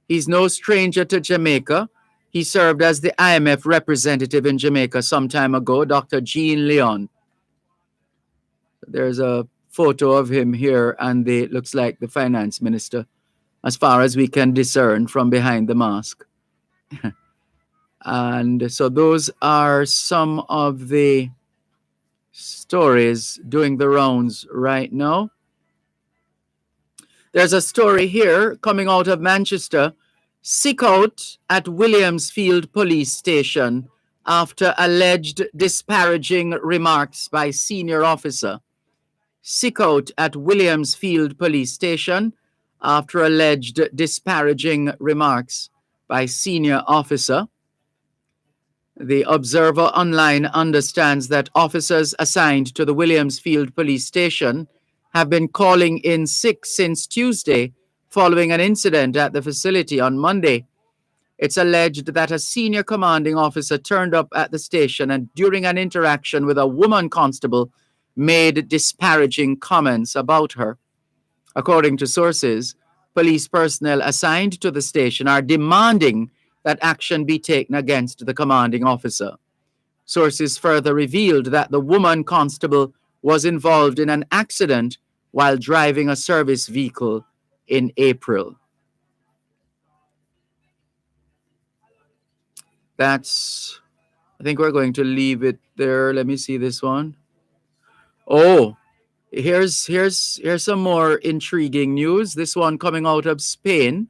He's no stranger to Jamaica. He served as the IMF representative in Jamaica some time ago, Dr. Jean Leon. There's a photo of him here, and it looks like the finance minister, as far as we can discern from behind the mask. And so those are some of the stories doing the rounds right now. There's a story here coming out of Manchester. Sick out at Williamsfield Police Station after alleged disparaging remarks by senior officer. Sick out at Williamsfield Police Station after alleged disparaging remarks by senior officer. The Observer Online understands that officers assigned to the Williamsfield Police Station have been calling in sick since Tuesday following an incident at the facility on Monday. It's alleged that a senior commanding officer turned up at the station and during an interaction with a woman constable made disparaging comments about her. According to sources, police personnel assigned to the station are demanding that action be taken against the commanding officer. Sources further revealed that the woman constable was involved in an accident while driving a service vehicle in April. I think we're going to leave it there. Let me see this one. Oh, here's some more intriguing news. This one coming out of Spain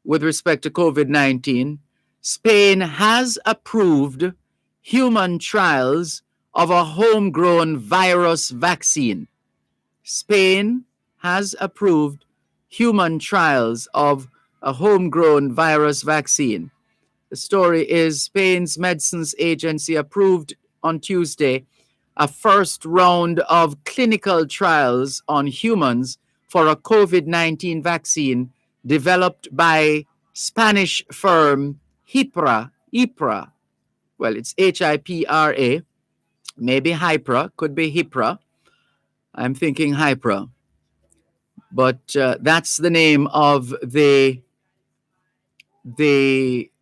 with respect to COVID-19. Spain has approved human trials of a homegrown virus vaccine. Spain has approved human trials of a homegrown virus vaccine. The story is Spain's Medicines Agency approved on Tuesday a first round of clinical trials on humans for a COVID-19 vaccine developed by Spanish firm Hipra. Well, it's Hipra, maybe Hypra, could be Hipra. I'm thinking Hypra. But that's the name of the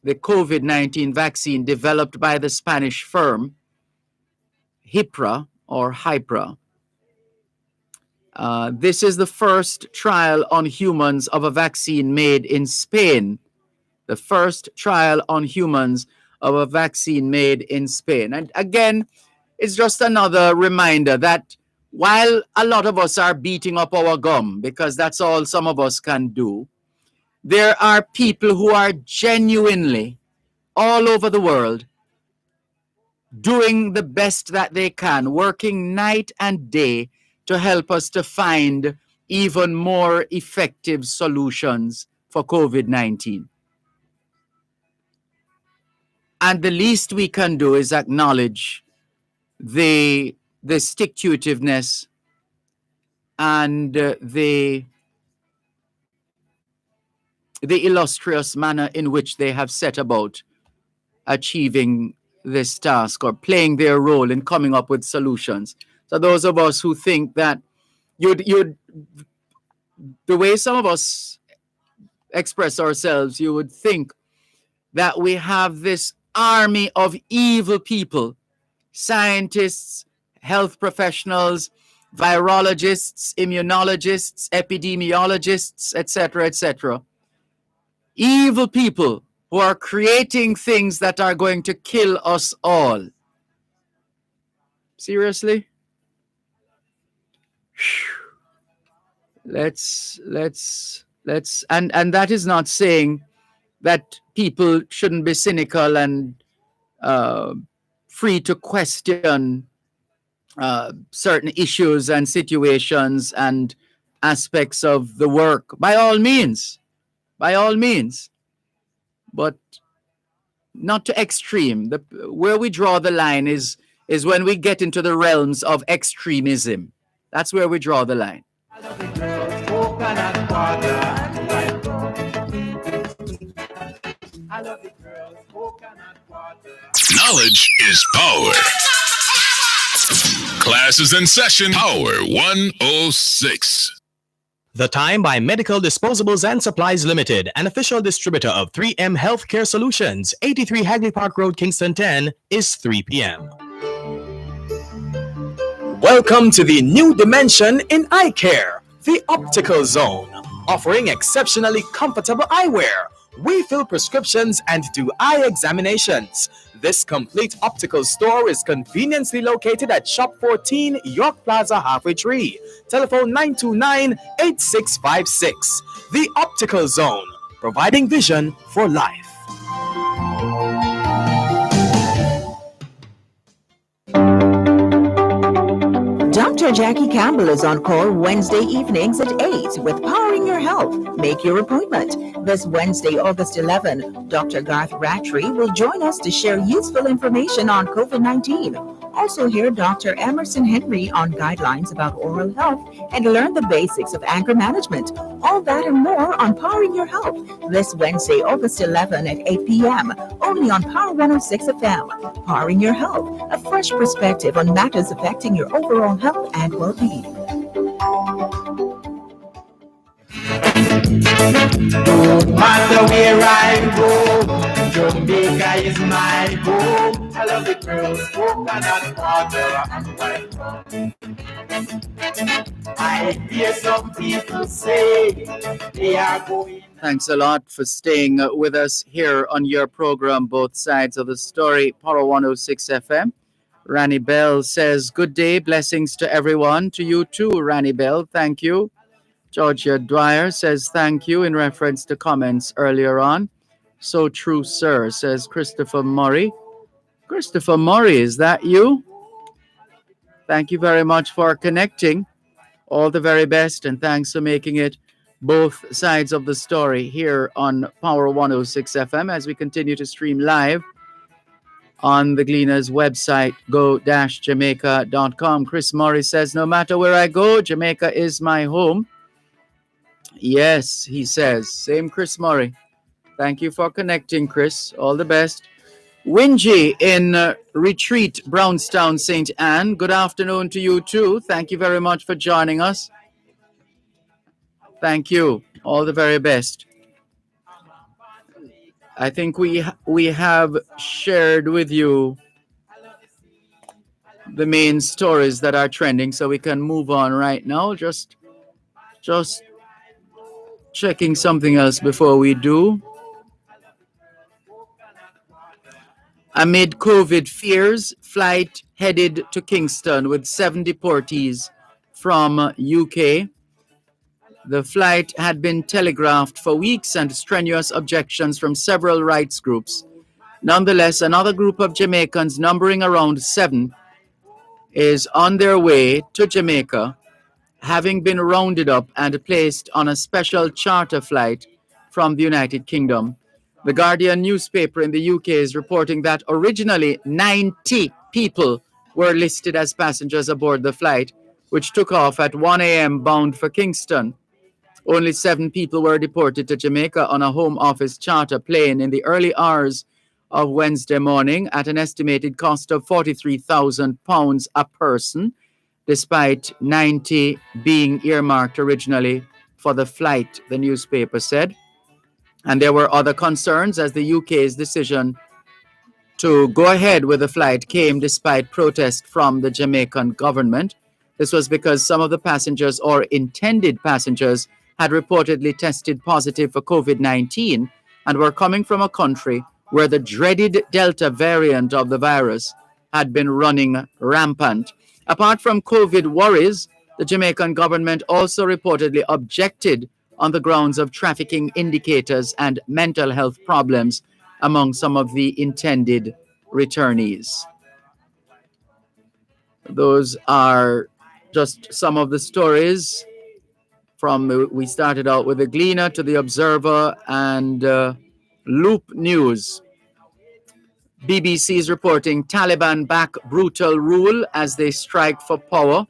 COVID-19 vaccine developed by the Spanish firm Hipra or Hypra. This is the first trial on humans of a vaccine made in Spain. The first trial on humans of a vaccine made in Spain. And again, it's just another reminder that while a lot of us are beating up our gum, because that's all some of us can do, there are people who are genuinely all over the world doing the best that they can, working night and day to help us to find even more effective solutions for COVID-19. And the least we can do is acknowledge the stick-to-itiveness and the illustrious manner in which they have set about achieving this task or playing their role in coming up with solutions. So those of us who think that the way some of us express ourselves, you would think that we have this army of evil people, scientists, health professionals, virologists, immunologists, epidemiologists, etc., evil people who are creating things that are going to kill us all. Seriously? Let's and that is not saying that people shouldn't be cynical and free to question certain issues and situations and aspects of the work. By all means. But not to extreme. Where we draw the line is when we get into the realms of extremism. That's where we draw the line. Knowledge is power. Class is in session. Power 106. The Time by Medical Disposables and Supplies Limited, an official distributor of 3M Healthcare Solutions, 83 Hagley Park Road, Kingston 10, is 3 p.m. Welcome to the new dimension in eye care, the Optical Zone, offering exceptionally comfortable eyewear. We fill prescriptions and do eye examinations. This complete optical store is conveniently located at Shop 14, York Plaza, Halfway Tree. Telephone 929-8656. The Optical Zone, providing vision for life. Dr. Jackie Campbell is on call Wednesday evenings at 8 with Powering Your Health. Make your appointment. This Wednesday, August 11, Dr. Garth Rattray will join us to share useful information on COVID-19. Also hear Dr. Emerson Henry on guidelines about oral health and learn the basics of anger management. All that and more on Powering Your Health this Wednesday, August 11 at 8 p.m. only on Power 106 FM. Powering Your Health, a fresh perspective on matters affecting your overall health and well-being. No matter where I go, Jamaica is my home. I love the girls, coconut water and white rum. I hear some people say they are going. Thanks a lot for staying with us here on your program, Both Sides of the Story, Power 106 FM. Ranny Bell says, good day, blessings to everyone. To you too, Ranny Bell, thank you. Georgia Dwyer says, thank you in reference to comments earlier on. So true, sir, says Christopher Murray. Christopher Murray, is that you? Thank you very much for connecting. All the very best, and thanks for making it both sides of the story here on Power 106 FM as we continue to stream live on the Gleaners website, go-jamaica.com. Chris Morris says, no matter where I go, Jamaica is my home. Yes, he says. Same Chris Murray. Thank you for connecting, Chris. All the best. Wingy in Retreat, Brownstown, St. Anne. Good afternoon to you too. Thank you very much for joining us. Thank you. All the very best. I think we have shared with you the main stories that are trending, so we can move on right now. Just checking something else before we do. Amid COVID fears, flight headed to Kingston with 7 deportees from UK. The flight had been telegraphed for weeks and strenuous objections from several rights groups. Nonetheless, another group of Jamaicans numbering around 7 is on their way to Jamaica, having been rounded up and placed on a special charter flight from the United Kingdom. The Guardian newspaper in the UK is reporting that originally 90 people were listed as passengers aboard the flight, which took off at 1 a.m. bound for Kingston. Only 7 people were deported to Jamaica on a Home Office charter plane in the early hours of Wednesday morning at an estimated cost of £43,000 a person, despite 90 being earmarked originally for the flight, the newspaper said. And there were other concerns as the UK's decision to go ahead with the flight came despite protest from the Jamaican government. This was because some of the passengers or intended passengers had reportedly tested positive for COVID-19 and were coming from a country where the dreaded Delta variant of the virus had been running rampant. Apart from COVID worries, the Jamaican government also reportedly objected on the grounds of trafficking indicators and mental health problems among some of the intended returnees. Those are just some of the stories from, we started out with the Gleaner to the Observer and Loop News. BBC is reporting Taliban back brutal rule as they strike for power.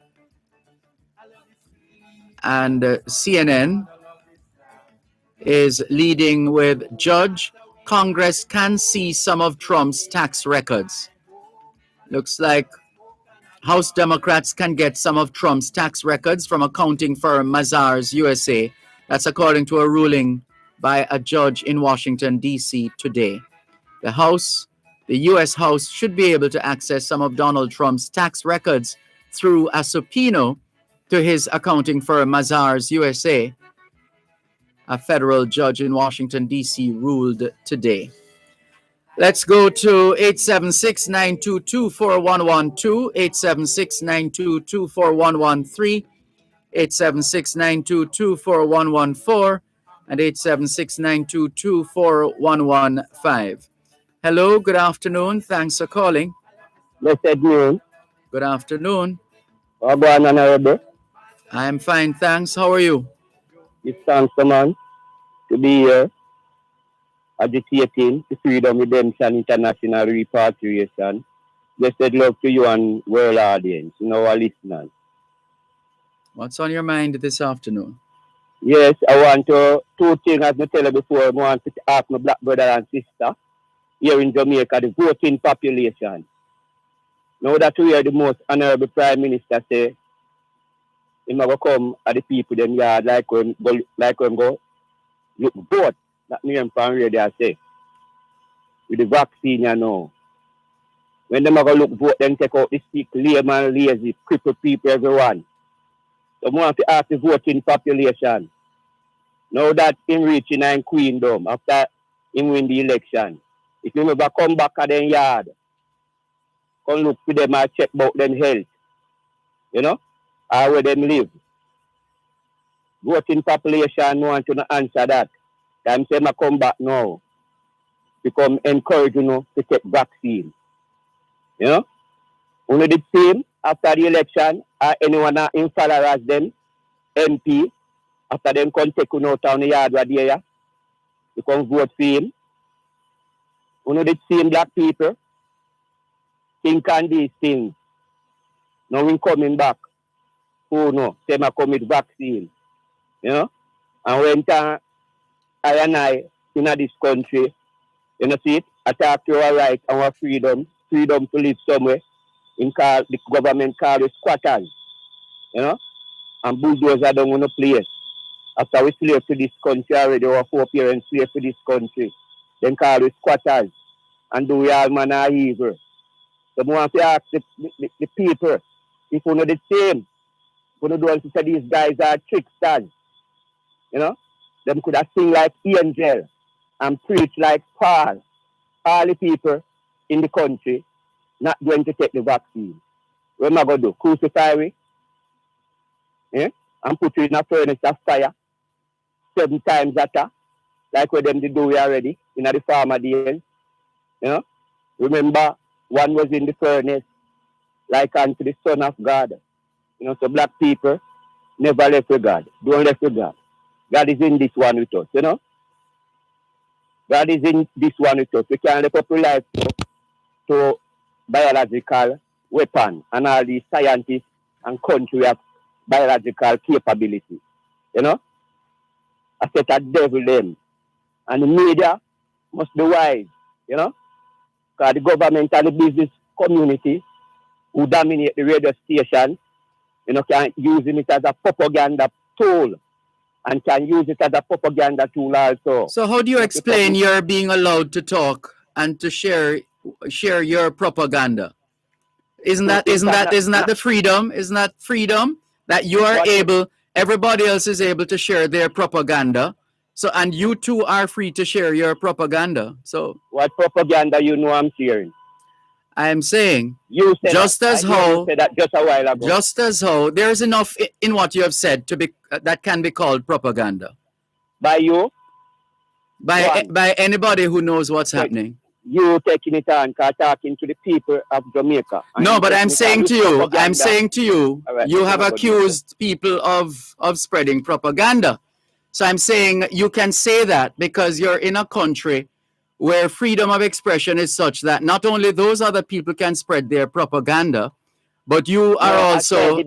And CNN is leading with Judge, Congress can see some of Trump's tax records. Looks like House Democrats can get some of Trump's tax records from accounting firm Mazars USA. That's according to a ruling by a judge in Washington, D.C. today. The U.S. House should be able to access some of Donald Trump's tax records through a subpoena to his accounting firm Mazars USA. A federal judge in Washington, D.C. ruled today. Let's go to 876-922-4112, 876-922-4113, 876-922-4114, and 876-922-4115. Hello, good afternoon. Thanks for calling. Blessed noon. Good afternoon. Honorable. I am fine, thanks. How are you? It's thanks, man, to be here agitating the Freedom Redemption International Repatriation. Blessed love to you and world audience, our listeners. What's on your mind this afternoon? Yes, I want to, 2 things as I tell you before, I want to ask my black brother and sister here in Jamaica, the voting population. Now that we hear the most honorable Prime Minister say, he never come at the people them yard like when go look vote. That me and Pan Radio say. With the vaccine, When them go look vote, then take out the sick, layman, lazy, crippled people, everyone. So I want to ask the voting population. Now that him reaching in Queendom after him win the election, if him ever come back at them yard, come look for them and check about them health, you know, or where them live. Voting population want to answer that. Time say I come back now. Become encourage to take vaccine. You know? Only the same after the election, anyone in followers them, MP, after them come take out on the yard where they are, you come vote for him. Only the same black people think on these things. Now we coming back. Oh no, say I come with vaccine. You know? And when I in this country, you know, see it, attack to our right, our freedom to live somewhere, in call the government call it squatters, you know, and bulldozers don't want to place. After we slave to this country already, our foreparents slave to this country, then call it squatters, and do we all manner of evil. So we want to ask the people, if we know the same, we don't want to say these guys are tricksters, you know, them could have sing like angel and preach like Paul. All the people in the country not going to take the vaccine. What am I going to do? Crucify we? Yeah? And put you in a furnace of fire 7 times hotter, like what them did do already in the farmer days. You know? Remember, one was in the furnace, like unto the Son of God. You know, so black people never left with God. Don't left with God. God is in this one with us, you know? God is in this one with us. We can live up life to biological weapon and all these scientists and country have biological capability. You know? I said that devil them. And the media must be wise, you know? Because the government and the business community who dominate the radio station, you know, can use it as a propaganda tool. And can use it as a propaganda tool also. So how do you explain your being allowed to talk and to share your propaganda? Isn't that the freedom? Isn't that freedom that you are able? Everybody else is able to share their propaganda. So and you too are free to share your propaganda. So what propaganda you know I'm sharing? I am saying you said just that. as how said that just a while ago. Just as how there's enough in what you have said to be that can be called propaganda. By you? By anybody who knows what's happening. You taking it on, talking to the people of Jamaica. No, but I'm saying to you, right, you have accused people of spreading propaganda. So I'm saying you can say that because you're in a country where freedom of expression is such that not only those other people can spread their propaganda, but you are also... I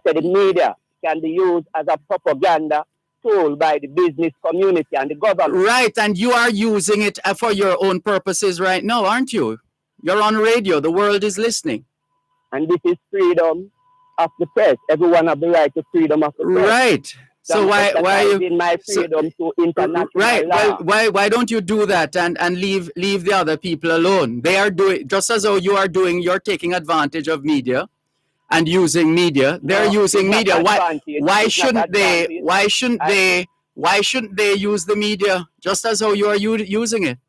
said the media can be used as a propaganda tool by the business community and the government. Right, and you are using it for your own purposes right now, aren't you? You're on radio, the world is listening. And this is freedom of the press. Everyone has the right to freedom of the press. Right. So why you in my freedom to international right law. why don't you do that and leave the other people alone? They are doing just as though you are doing. You're taking advantage of media and using media. They're using media. Why shouldn't they use the media just as how you are using it?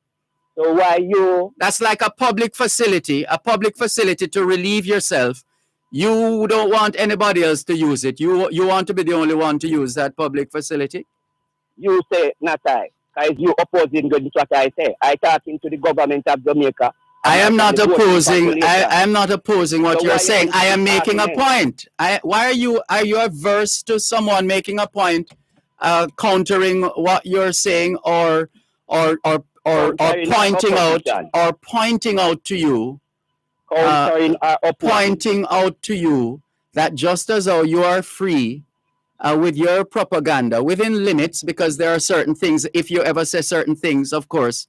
So why you? That's like a public facility to relieve yourself. You don't want anybody else to use it. You want to be the only one to use that public facility? You say, not I. Because you opposing what I say. I talking to the government of Jamaica. I am not opposing. I am not opposing what you're saying. I am making a point. Why are you averse to someone making a point, countering what you're saying, or pointing out to you? Pointing out to you that just as though you are free with your propaganda within limits, because there are certain things, if you ever say certain things, of course,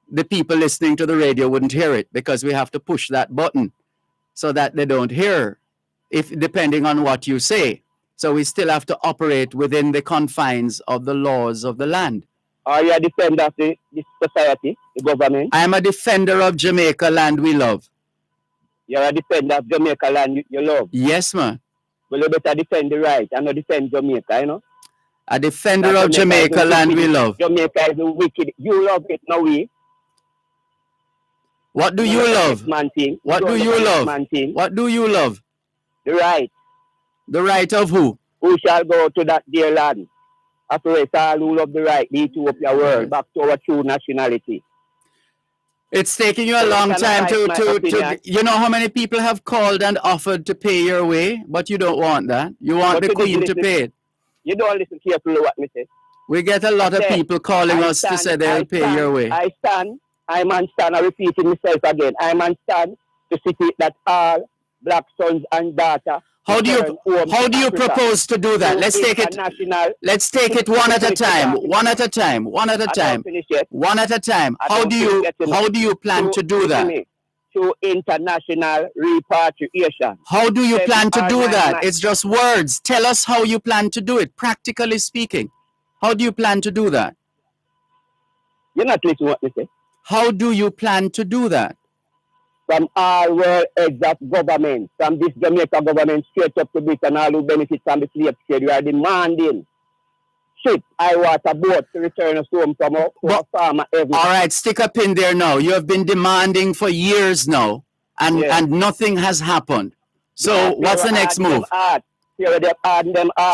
the people listening to the radio wouldn't hear it because we have to push that button so that they don't hear, depending on what you say. So we still have to operate within the confines of the laws of the land. Are you a defender of the society, the government? I am a defender of Jamaica land we love. You're a defender of Jamaica land you love? Yes, man. Well, you better defend the right and not defend Jamaica, you know? A defender That of Jamaica is the land we wicked- love. Jamaica is the wicked. You love it, no we. What do No you look at love? this man thing. What Don't do look you at this love? man thing. What do you love? The right. The right of who? Who shall go to that dear land? Operate all who love the right, the Ethiopia world, back to our true nationality. It's taking you a So long can time I to, write my opinion? you know how many people have called and offered to pay your way, but you don't want that. You want But the you Queen didn't to listen. pay it. You don't listen carefully to what me say. We get a lot of Say, people calling us to say they'll pay your way. I stand, I'm on stand, I'm repeating myself again. I'm on stand to see that all black sons and daughters. How do you Africa propose to do that? through Let's take it. international- Let's take it one at a time. One at a time. One at a I time. don't finish yet. One at a time. I How don't do finish you yet, you know. how do you plan to do listen that? me, to international repatriation. How do you Then plan to our do man- that? man- It's just words. Tell us how you plan to do it, practically speaking. How do you plan to do that? You're not listening to what me say. How do you plan to do that? From all world heads of government, from this Jamaica government straight up to Britain, all who benefit from the slave trade, we are demanding ship, high water boat to return us home from our farmer every. All right, stick a pin there now. You have been demanding for years now, and Yeah. and nothing has happened. So what's the next move? So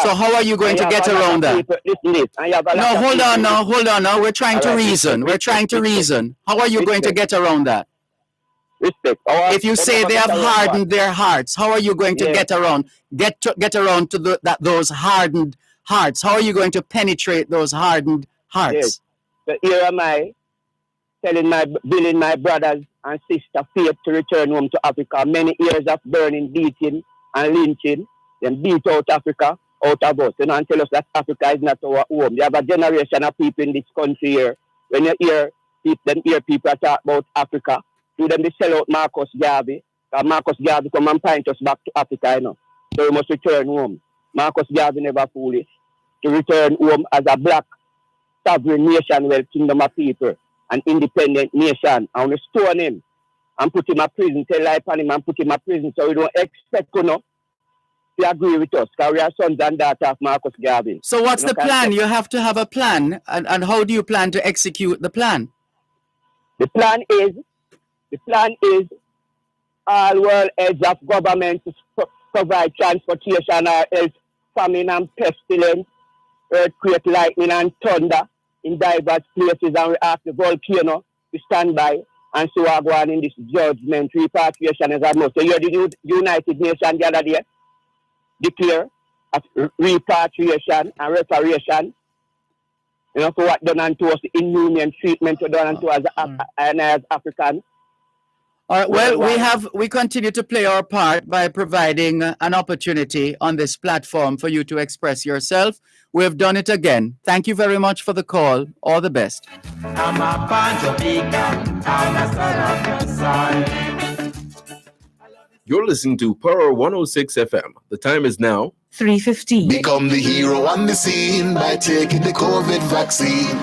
So how are you going to get around that? No, hold on now. We're trying to All right, reason. We're trying to reason. How are you going to get around that? Respect. If you say they have hardened their hearts, how are you going to Yeah. get around to those hardened hearts? How are you going to penetrate those hardened hearts? Yes. So here am I billing my brothers and sisters faith to return home to Africa. Many years of burning, beating, and lynching. Then beat out Africa, out of us. You know, and tell us that Africa is not our home. You have a generation of people in this country here. When you hear people talk about Africa, do them they sell out Marcus Garvey. Because Marcus Garvey come and point us back to Africa, you know. So we must return home. Marcus Garvey never foolish. To return home as a black sovereign nation, well, kingdom of people, an independent nation. And we stone him and put him in prison, tell life on him and put him in prison. So we don't expect, you know, to agree with us, because we are sons and daughters of Marcus Garvey. So what's You know, the plan? You have to have a plan. And how do you plan to execute the plan? The plan is all world heads of government to provide transportation or else famine and pestilence, earthquake, lightning and thunder in diverse places, and we ask the volcano to stand by and so are going in this judgment. Repatriation is a must. So you're the United Nations the other day declare of repatriation and reparation, you know, for what done unto us, the inhuman treatment done unto us as Africans. All right, well, we continue to play our part by providing an opportunity on this platform for you to express yourself. We have done it again. Thank you very much for the call. All the best. I'm a pan Jamaica, I'm a son of the sun. You're listening to Power 106 FM. The time is now 3:15. Become the hero on the scene by taking the COVID vaccine.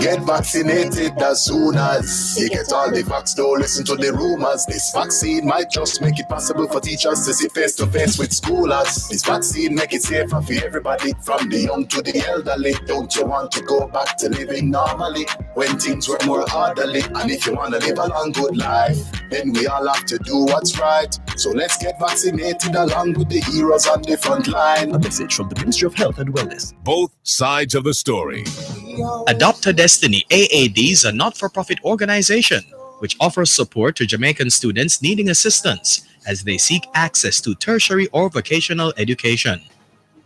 Get vaccinated as soon as you get all the vax. Don't listen to the rumors. This vaccine might just make it possible for teachers to sit face to face with schoolers. This vaccine make it safer for everybody, from the young to the elderly. Don't you want to go back to living normally when things were more orderly? And if you want to live a long good life, then we all have to do what's right. So let's get vaccinated along with the heroes on the front line. A message from the Ministry of Health and Wellness. Both sides of the story. Adopt a Destiny AAD is a not-for-profit organization which offers support to Jamaican students needing assistance as they seek access to tertiary or vocational education.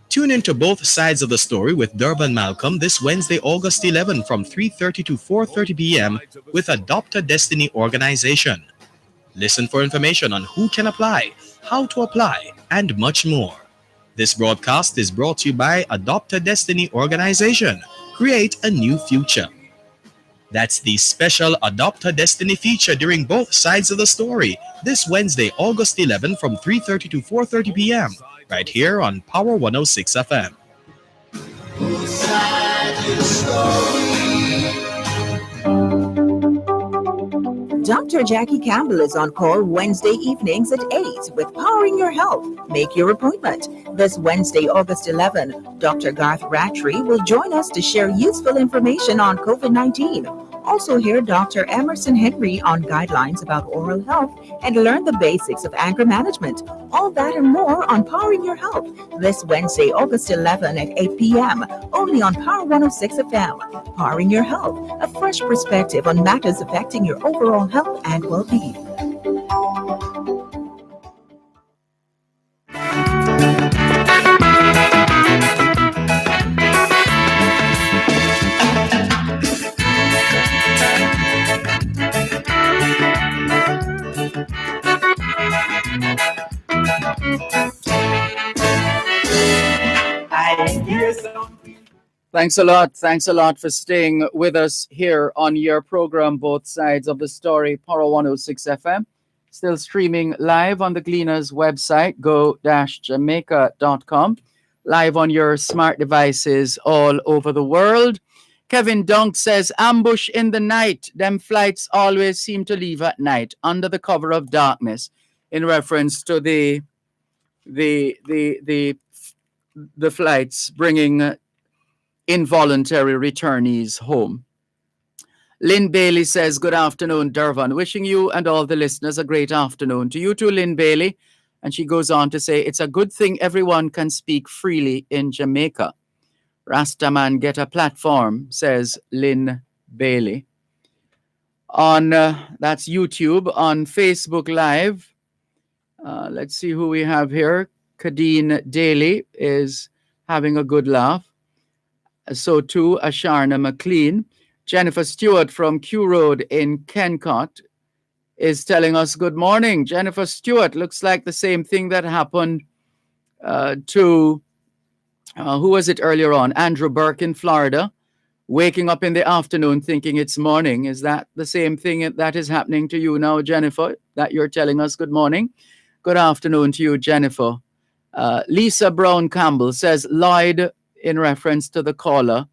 Tune into Both Sides of the Story with Dervan Malcolm this Wednesday, August 11 from 3:30 to 4:30 p.m. with Adopt a Destiny organization. Listen for information on who can apply, how to apply, and much more. This broadcast is brought to you by Adopt a Destiny organization. Create a new future. That's the special Adopt a Destiny feature during Both Sides of the Story this Wednesday, August 11 from 3:30 to 4:30 p.m. right here on Power 106 FM. Dr. Jackie Campbell is on call Wednesday evenings at 8 with Powering Your Health. Make your appointment. This Wednesday, August 11, Dr. Garth Rattray will join us to share useful information on COVID-19. Also hear Dr. Emerson Henry on guidelines about oral health and learn the basics of anger management. All that and more on Powering Your Health this Wednesday, August 11 at 8 p.m. only on Power 106 FM. Powering Your Health, a fresh perspective on matters affecting your overall health and well-being. Thanks a lot. Thanks a lot for staying with us here on your program, Both Sides of the Story, Power 106 FM. Still streaming live on the Gleaners website, go-jamaica.com. Live on your smart devices all over the world. Kevin Dunk says, ambush in the night. Them flights always seem to leave at night under the cover of darkness, in reference to the flights bringing involuntary returnees home. Lynn Bailey says, good afternoon, Dervan. Wishing you and all the listeners a great afternoon. To you too, Lynn Bailey. And she goes on to say, it's a good thing everyone can speak freely in Jamaica. Rastaman get a platform, says Lynn Bailey. On that's YouTube. On Facebook Live, let's see who we have here. Kadeen Daly is having a good laugh. So too, Asharna McLean. Jennifer Stewart from Q Road in Kencott is telling us good morning. Jennifer Stewart, looks like the same thing that happened to, who was it earlier on? Andrew Burke in Florida, waking up in the afternoon thinking it's morning. Is that the same thing that is happening to you now, Jennifer, that you're telling us good morning? Good afternoon to you, Jennifer. Lisa Brown Campbell says, Lloyd, in reference to the caller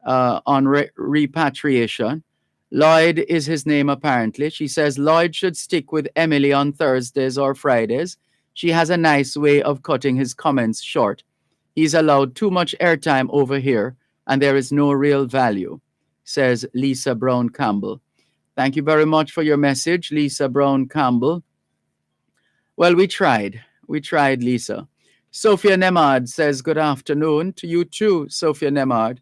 on repatriation. Lloyd is his name, apparently. She says Lloyd should stick with Emily on Thursdays or Fridays. She has a nice way of cutting his comments short. He's allowed too much airtime over here, and there is no real value, says Lisa Brown Campbell. Thank you very much for your message, Lisa Brown Campbell. Well, we tried. We tried, Lisa. Sophia Nemad says, good afternoon to you too, Sophia Nemad.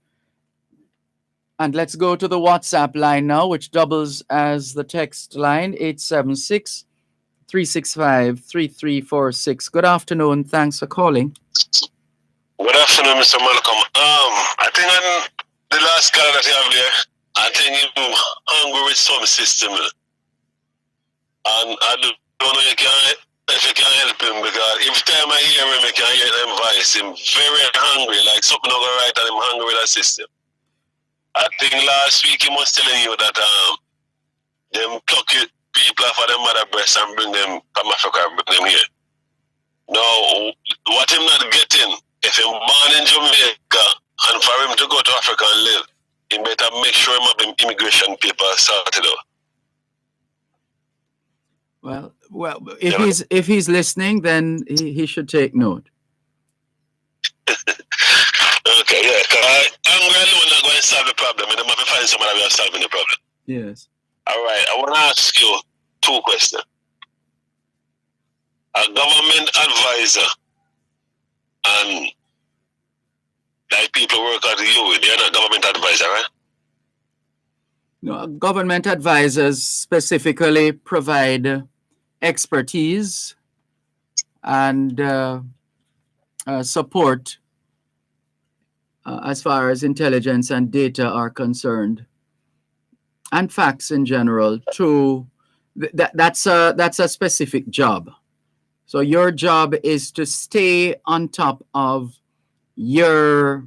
And let's go to the WhatsApp line now, which doubles as the text line, 876-365-3346. Good afternoon. Thanks for calling. Good afternoon, Mr. Malcolm. I think on the last call that you have there, I think you're hungry with some system. And I don't know if you can help him, because every time I hear him, I can hear them voice. Him very hungry, like something not right, and I'm hungry with that system. I think last week he was telling you that them pluck people off of their mother breast and bring them from Africa and bring them here. Now, what him not getting, if him born in Jamaica and for him to go to Africa and live, he better make sure him have them immigration papers sorted out. Well, if he's listening, then he should take note. Okay, yeah, because I'm alone not going to solve the problem, and I'm going to find somebody who is solving the problem. Yes. All right, I want to ask you two questions. A government advisor and like people work at you, they're not government advisor, right? No, government advisors specifically provide expertise and support as far as intelligence and data are concerned, and facts in general. To that's a specific job. So your job is to stay on top of your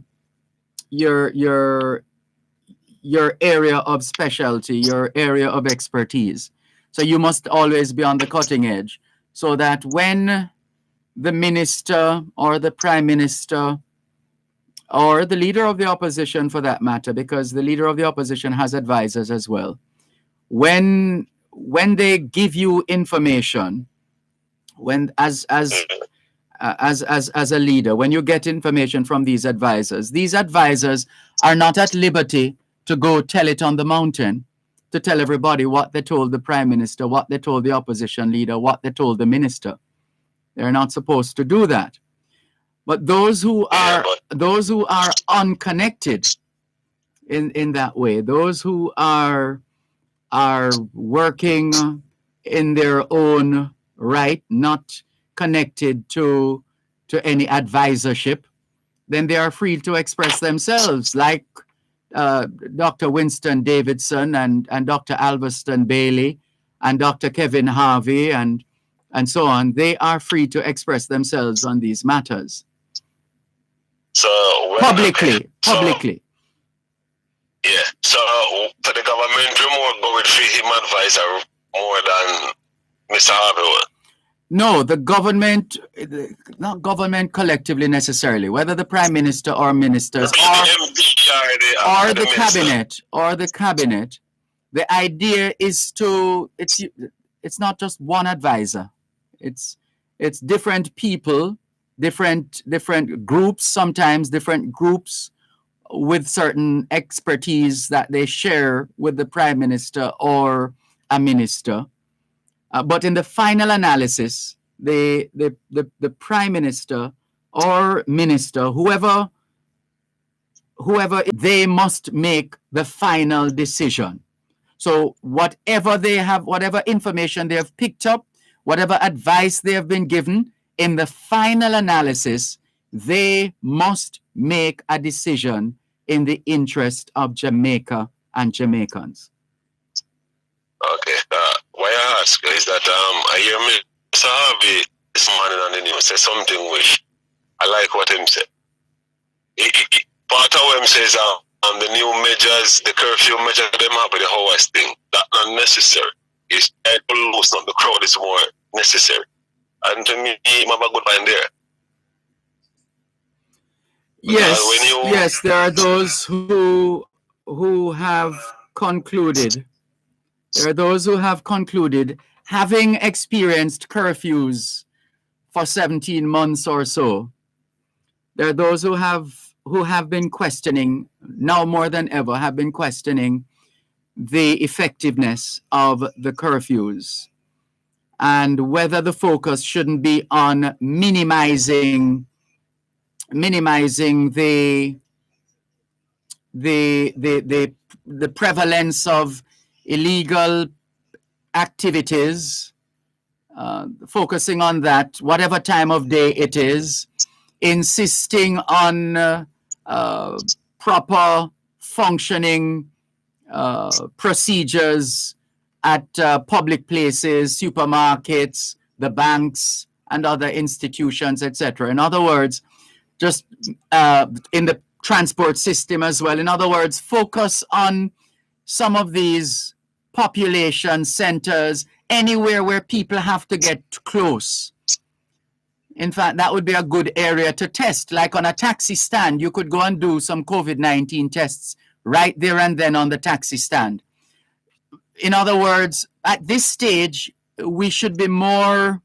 area of specialty, your area of expertise. So you must always be on the cutting edge, so that when the minister or the prime minister or the leader of the opposition, for that matter, because the leader of the opposition has advisors as well, when when they give you information, when as a leader, when you get information from these advisors are not at liberty to go tell it on the mountain, to tell everybody what they told the prime minister, what they told the opposition leader, what they told the minister. They're not supposed to do that. But those who are unconnected in that way, those who are working in their own right, not connected to any advisorship, then they are free to express themselves, like Dr. Winston Davidson and Dr. Alveston Bailey and Dr. Kevin Harvey and so on. They are free to express themselves on these matters. So publicly. Yeah. So the government remote go with him advisor more than Mr. Harvey. No, the government, not government collectively necessarily, whether the prime minister or ministers or the cabinet, the idea is it's not just one advisor. It's different people, different groups, sometimes different groups with certain expertise that they share with the prime minister or a minister. But in the final analysis, the prime minister or minister, whoever, they must make the final decision. So whatever they have, whatever information they have picked up, whatever advice they have been given, in the final analysis, they must make a decision in the interest of Jamaica and Jamaicans. Okay. Why I ask is that I hear Mr. Harvey this morning on the news say something which I like what him said. Part of what him says the new measures, the curfew measure, them have the hours thing. That's not necessary. It's to loosen up the crowd is more necessary. And to me, I have a good point there. Yes, there are those who have concluded. There are those who have concluded, having experienced curfews for 17 months or so. There are those who have been questioning, now more than ever, have been questioning the effectiveness of the curfews and whether the focus shouldn't be on minimizing the prevalence of illegal activities, focusing on that, whatever time of day it is, insisting on proper functioning procedures at public places, supermarkets, the banks, and other institutions, etc. In other words, just in the transport system as well. In other words, focus on some of these population centers, anywhere where people have to get close. In fact, that would be a good area to test. Like on a taxi stand, you could go and do some COVID-19 tests right there and then on the taxi stand. In other words, at this stage, we should be more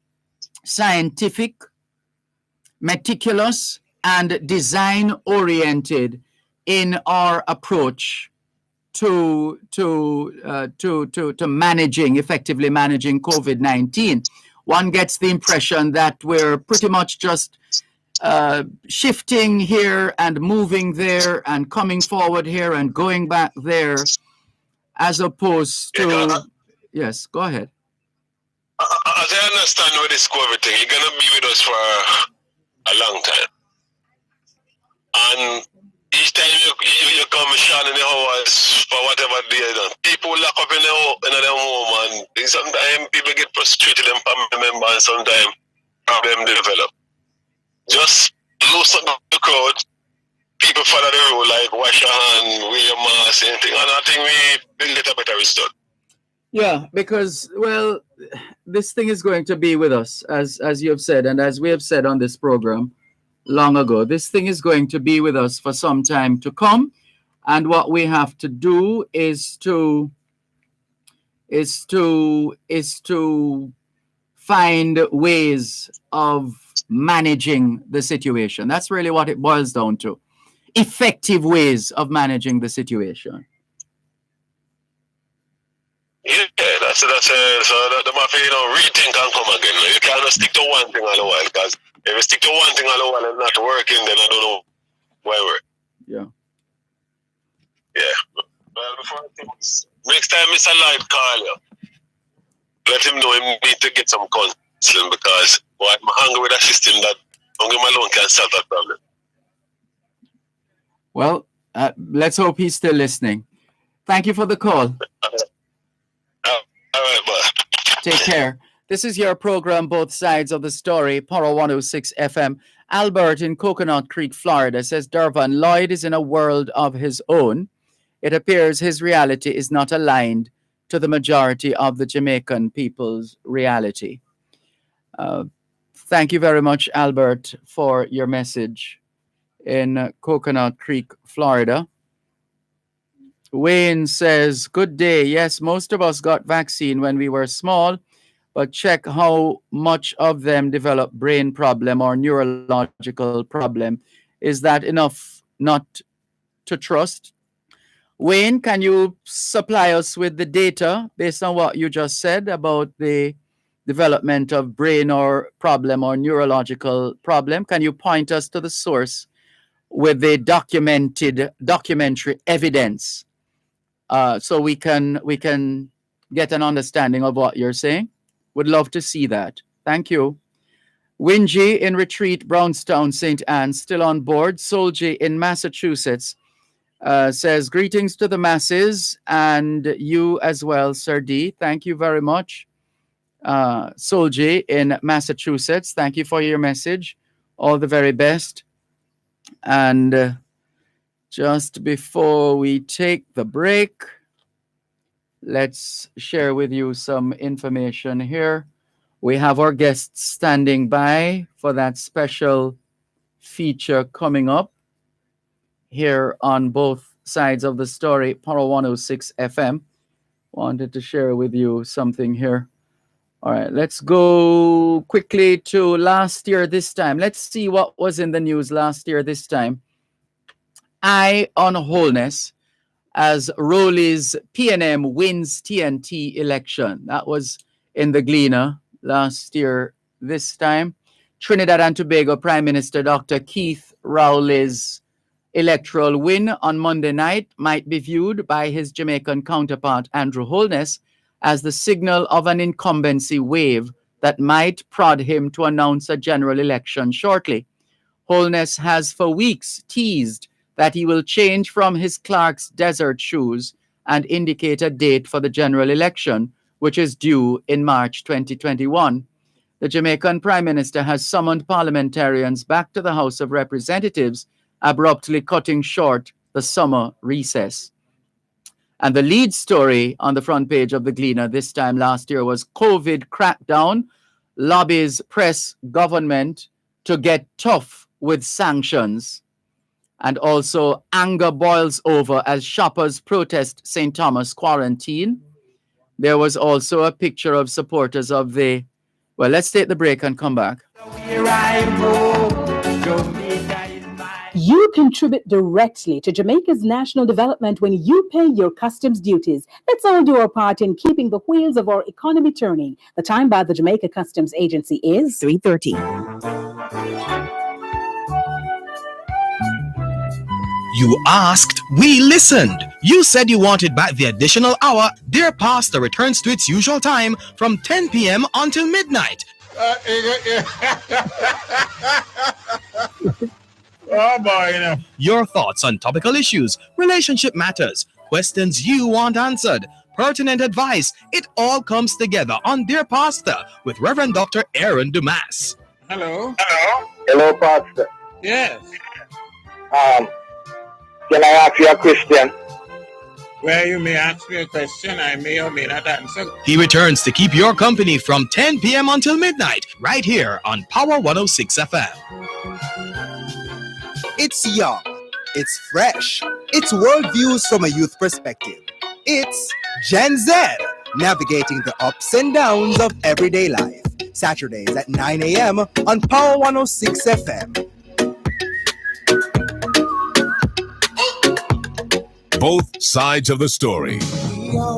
scientific, meticulous, and design-oriented in our approach to effectively managing COVID-19. One gets the impression that we're pretty much just shifting here and moving there and coming forward here and going back there, as opposed to... Yes, go ahead. As I understand with this COVID thing, you're going to be with us for a long time. And each time you come shine in the hours for whatever day, people lock up in their home, and sometimes people get frustrated and family members, and sometimes problems develop. Just loosen up the crowd. People follow the rule, like wash your hand, wear your mask, anything. And I think we will get a better result. Yeah, because, well, this thing is going to be with us, as you have said, and as we have said on this program long ago. This thing is going to be with us for some time to come. And what we have to do is to is to find ways of managing the situation. That's really what it boils down to. Effective ways of managing the situation. Yeah, that's it. So the mafia, rethink and come again. You can't stick to one thing all the while, because if you stick to one thing all the while and not working, then I don't know why work. Yeah. Yeah. Well, before I think, next time Mr. Light call you, let him know he need to get some counseling, because I'm hungry with a system that only him alone can solve that problem. Well, let's hope he's still listening. Thank you for the call. All right, bye. Take care. This is your program, Both Sides of the Story, Power 106 FM. Albert in Coconut Creek, Florida says, Dervan, Lloyd is in a world of his own. It appears his reality is not aligned to the majority of the Jamaican people's reality. Thank you very much, Albert, for your message in Coconut Creek, Florida. Wayne says, good day. Yes, most of us got vaccine when we were small, but check how much of them develop brain problem or neurological problem. Is that enough not to trust? Wayne, can you supply us with the data based on what you just said about the development of brain or problem or neurological problem? Can you point us to the source with the documentary evidence? So we can get an understanding of what you're saying. Would love to see that. Thank you. Wingy in Retreat, Brownstown, St. Anne, still on board. Solji in Massachusetts says, greetings to the masses and you as well, Sir D. Thank you very much. Solji in Massachusetts, thank you for your message. All the very best. And just before we take the break, let's share with you some information here. We have our guests standing by for that special feature coming up here on Both Sides of the Story, Power 106 FM. Wanted to share with you something here. All right, let's go quickly to last year this time. Let's see what was in the news last year this time. Eye on Wholeness as Rowley's PNM wins TNT election. That was in the Gleaner last year this time. Trinidad and Tobago Prime Minister Dr. Keith Rowley's electoral win on Monday night might be viewed by his Jamaican counterpart Andrew Holness as the signal of an incumbency wave that might prod him to announce a general election shortly. Holness has for weeks teased that he will change from his Clark's desert shoes and indicate a date for the general election, which is due in March 2021. The Jamaican Prime Minister has summoned parliamentarians back to the House of Representatives, abruptly cutting short the summer recess. And the lead story on the front page of the Gleaner this time last year was COVID crackdown lobbies press government to get tough with sanctions. And also anger boils over as shoppers protest St. Thomas quarantine. There was also a picture of supporters of the, well, let's take the break and come back. You contribute directly to Jamaica's national development when you pay your customs duties. Let's all do our part in keeping the wheels of our economy turning. The time by the Jamaica Customs Agency is 3:30. You asked, we listened. You said you wanted back the additional hour. Dear Pastor returns to its usual time from 10 p.m. until midnight. Oh boy, you know. Your thoughts on topical issues, relationship matters, questions you want answered, pertinent advice. It all comes together on Dear Pastor with Reverend Dr. Aaron Dumas. Hello. Hello, Pastor. Yes. Can I ask you a question? Where you may ask me a question, I may or may not answer. He returns to keep your company from 10 p.m. until midnight, right here on Power 106 FM. It's young, it's fresh, it's worldviews from a youth perspective. It's Gen Z. navigating the ups and downs of everyday life. Saturdays at 9 a.m. on Power 106 FM. Both sides of the story.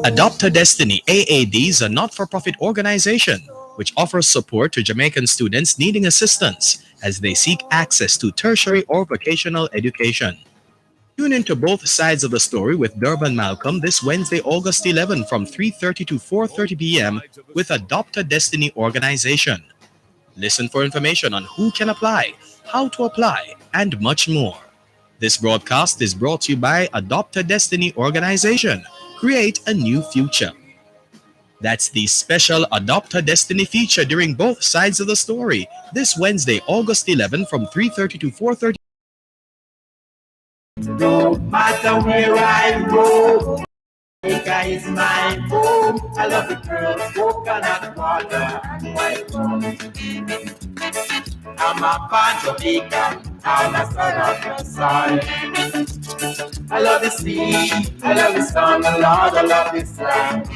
Adopt a Destiny AAD is a not-for-profit organization which offers support to Jamaican students needing assistance as they seek access to tertiary or vocational education. Tune into Both Sides of the Story with Dervan Malcolm this Wednesday, August 11 from 3:30 to 4:30 p.m. with Adopt a Destiny organization. Listen for information on who can apply, how to apply, and much more. This broadcast is brought to you by Adopt a Destiny organization. Create a new future. That's the special Adopt a Destiny feature during Both Sides of the Story this Wednesday, August 11 from 3:30 to 4:30. No matter where I go, Jamaica is my home. I love the girls, coconut water and white rum. I'm a pan Jamaican, I'm a son of the soil. I love the sea, I love the sun, Lord, I love this land.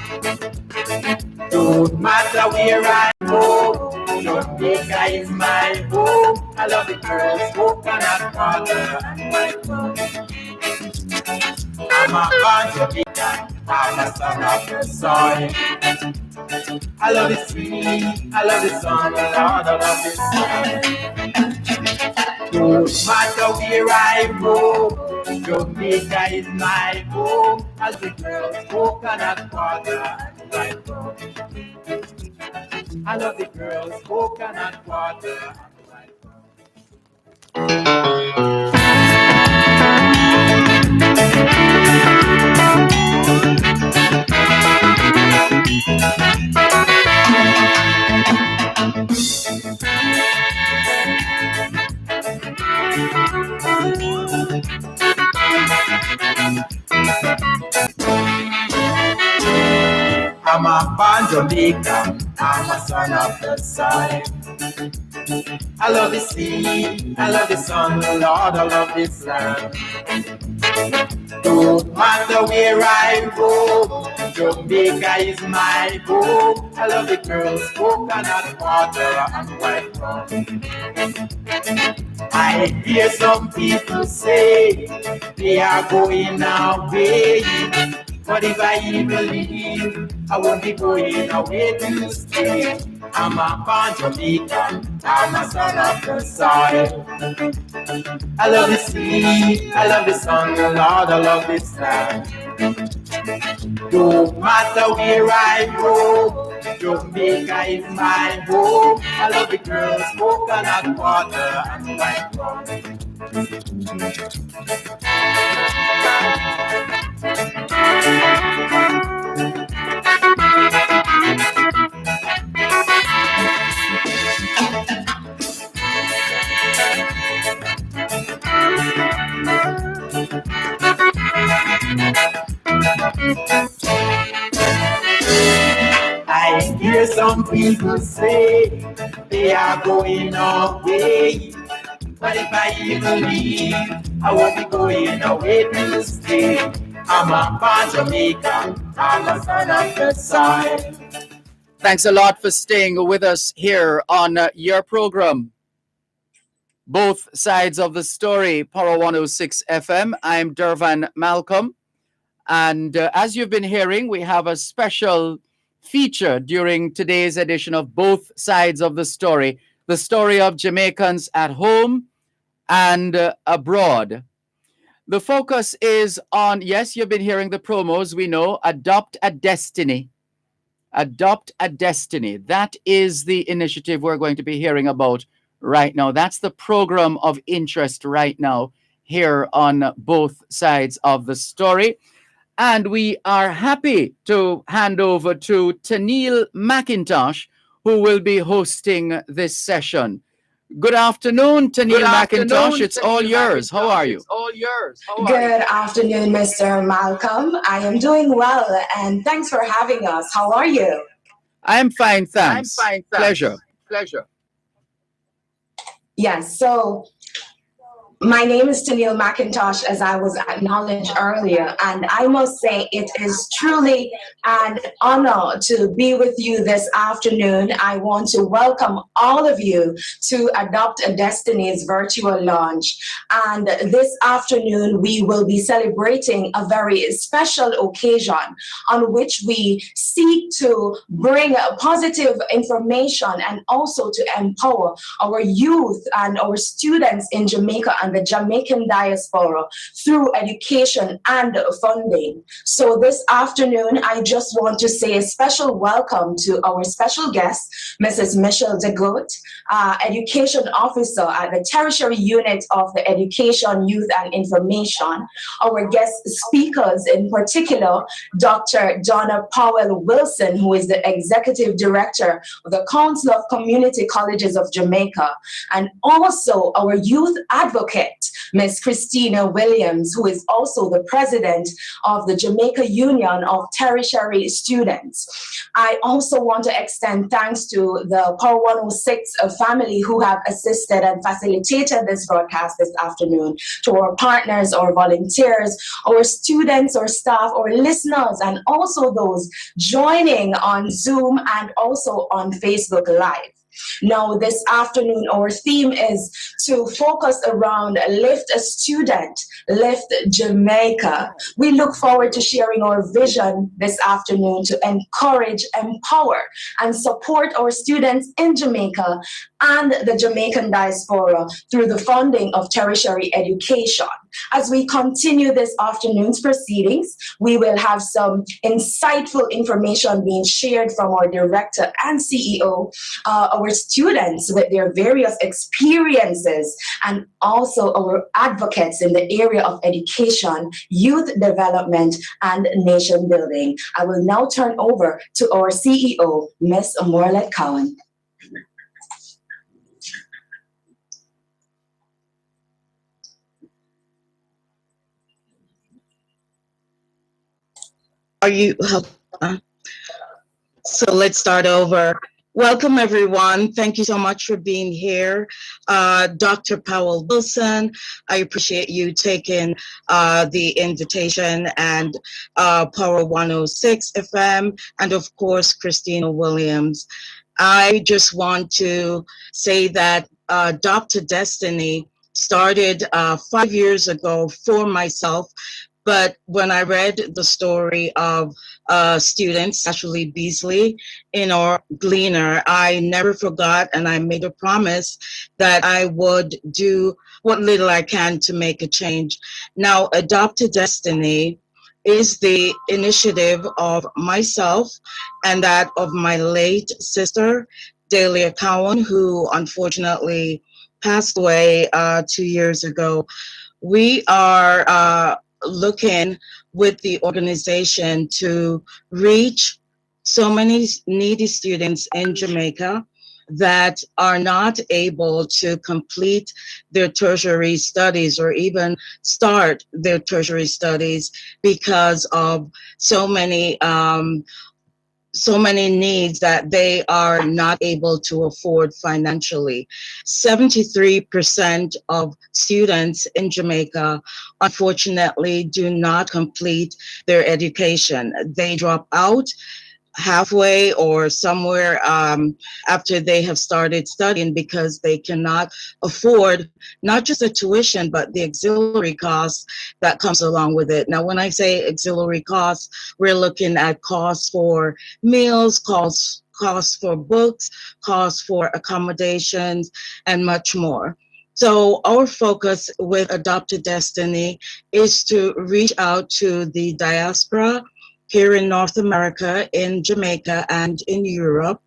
Don't matter where I go, Jamaica is my home. I love the girls, coconut water and white rum. I'm a born Jamaican, I'm a son of the soil. I love the sea, I love the sun, Lord, I love this land. No matter where I go, Jamaica is my home. As the girls, coconut water and white rum. I love the girls, coconut water and white I'm a born Jamaican, I'm a son of the soil. I love the sea, I love the sun, Lord, I love this land. No matter where I go, Jamaica is my home. I love the girls, coconut water and white rum. I hear some people say they are going away, but if I even leave, I won't be going away to stay. I'm a born Jamaican, I'm a son of the soil. I love the sea, I love the sun, Lord, I love this land. No matter where I go, Jamaica is my home. I love the girls, coconut water and white rum. I hear some people say they are going away, but if I even leave, I won't be going away to stay. I'm a born Jamaican, I'm a son of the soil. Thanks a lot for staying with us here on your program, Both Sides of the Story, Power 106 FM. I'm Dervan Malcolm. And as you've been hearing, we have a special feature during today's edition of Both Sides of the Story of Jamaicans at home and abroad. The focus is on, yes, you've been hearing the promos, we know, Adopt a Destiny. Adopt a Destiny. That is the initiative we're going to be hearing about right now. That's the program of interest right now here on Both Sides of the Story. And we are happy to hand over to Tennille McIntosh, who will be hosting this session. Good afternoon, Tennille McIntosh. It's all yours. How are you? Good afternoon, Mr. Malcolm. I am doing well, and thanks for having us. How are you? I'm fine, thanks. Pleasure. Yes, so My name is Tennille McIntosh, as I was acknowledged earlier, and I must say it is truly an honor to be with you this afternoon. I want to welcome all of you to Adopt a Destiny's virtual launch. And this afternoon, we will be celebrating a very special occasion on which we seek to bring positive information and also to empower our youth and our students in Jamaica and the Jamaican diaspora through education and funding. So this afternoon, I just want to say a special welcome to our special guest, Mrs. Michelle DeGoot, Education Officer at the Tertiary Unit of the Education, Youth and Information. Our guest speakers in particular, Dr. Donna Powell Wilson, who is the Executive Director of the Council of Community Colleges of Jamaica, and also our youth advocate, Ms. Christina Williams, who is also the President of the Jamaica Union of Tertiary Students. I also want to extend thanks to the Power 106 family who have assisted and facilitated this broadcast this afternoon, to our partners, our volunteers, our students, our staff, our listeners, and also those joining on Zoom and also on Facebook Live. Now, this afternoon, our theme is to focus around Lift a Student, Lift Jamaica. We look forward to sharing our vision this afternoon to encourage, empower, and support our students in Jamaica and the Jamaican diaspora through the funding of tertiary education. As we continue this afternoon's proceedings, we will have some insightful information being shared from our director and CEO, our students with their various experiences, and also our advocates in the area of education, youth development, and nation building. I will now turn over to our CEO, Ms. Morlet Cowan. Are you? So let's start over. Welcome, everyone. Thank you so much for being here. Dr. Powell Wilson, I appreciate you taking the invitation, and Power 106 FM, and of course, Christina Williams. I just want to say that Dr. Destiny started 5 years ago for myself. But when I read the story of students, especially Beasley in our Gleaner, I never forgot, and I made a promise that I would do what little I can to make a change. Now, Adopt a Destiny is the initiative of myself and that of my late sister, Delia Cowan, who unfortunately passed away 2 years ago. We are looking with the organization to reach so many needy students in Jamaica that are not able to complete their tertiary studies or even start their tertiary studies because of so many needs that they are not able to afford financially. 73% of students in Jamaica, unfortunately, do not complete their education. They drop out halfway or somewhere after they have started studying because they cannot afford not just the tuition but the auxiliary costs that comes along with it. Now, when I say auxiliary costs, we're looking at costs for meals, costs for books, costs for accommodations, and much more. So our focus with Adopt a Destiny is to reach out to the diaspora here in North America, in Jamaica, and in Europe.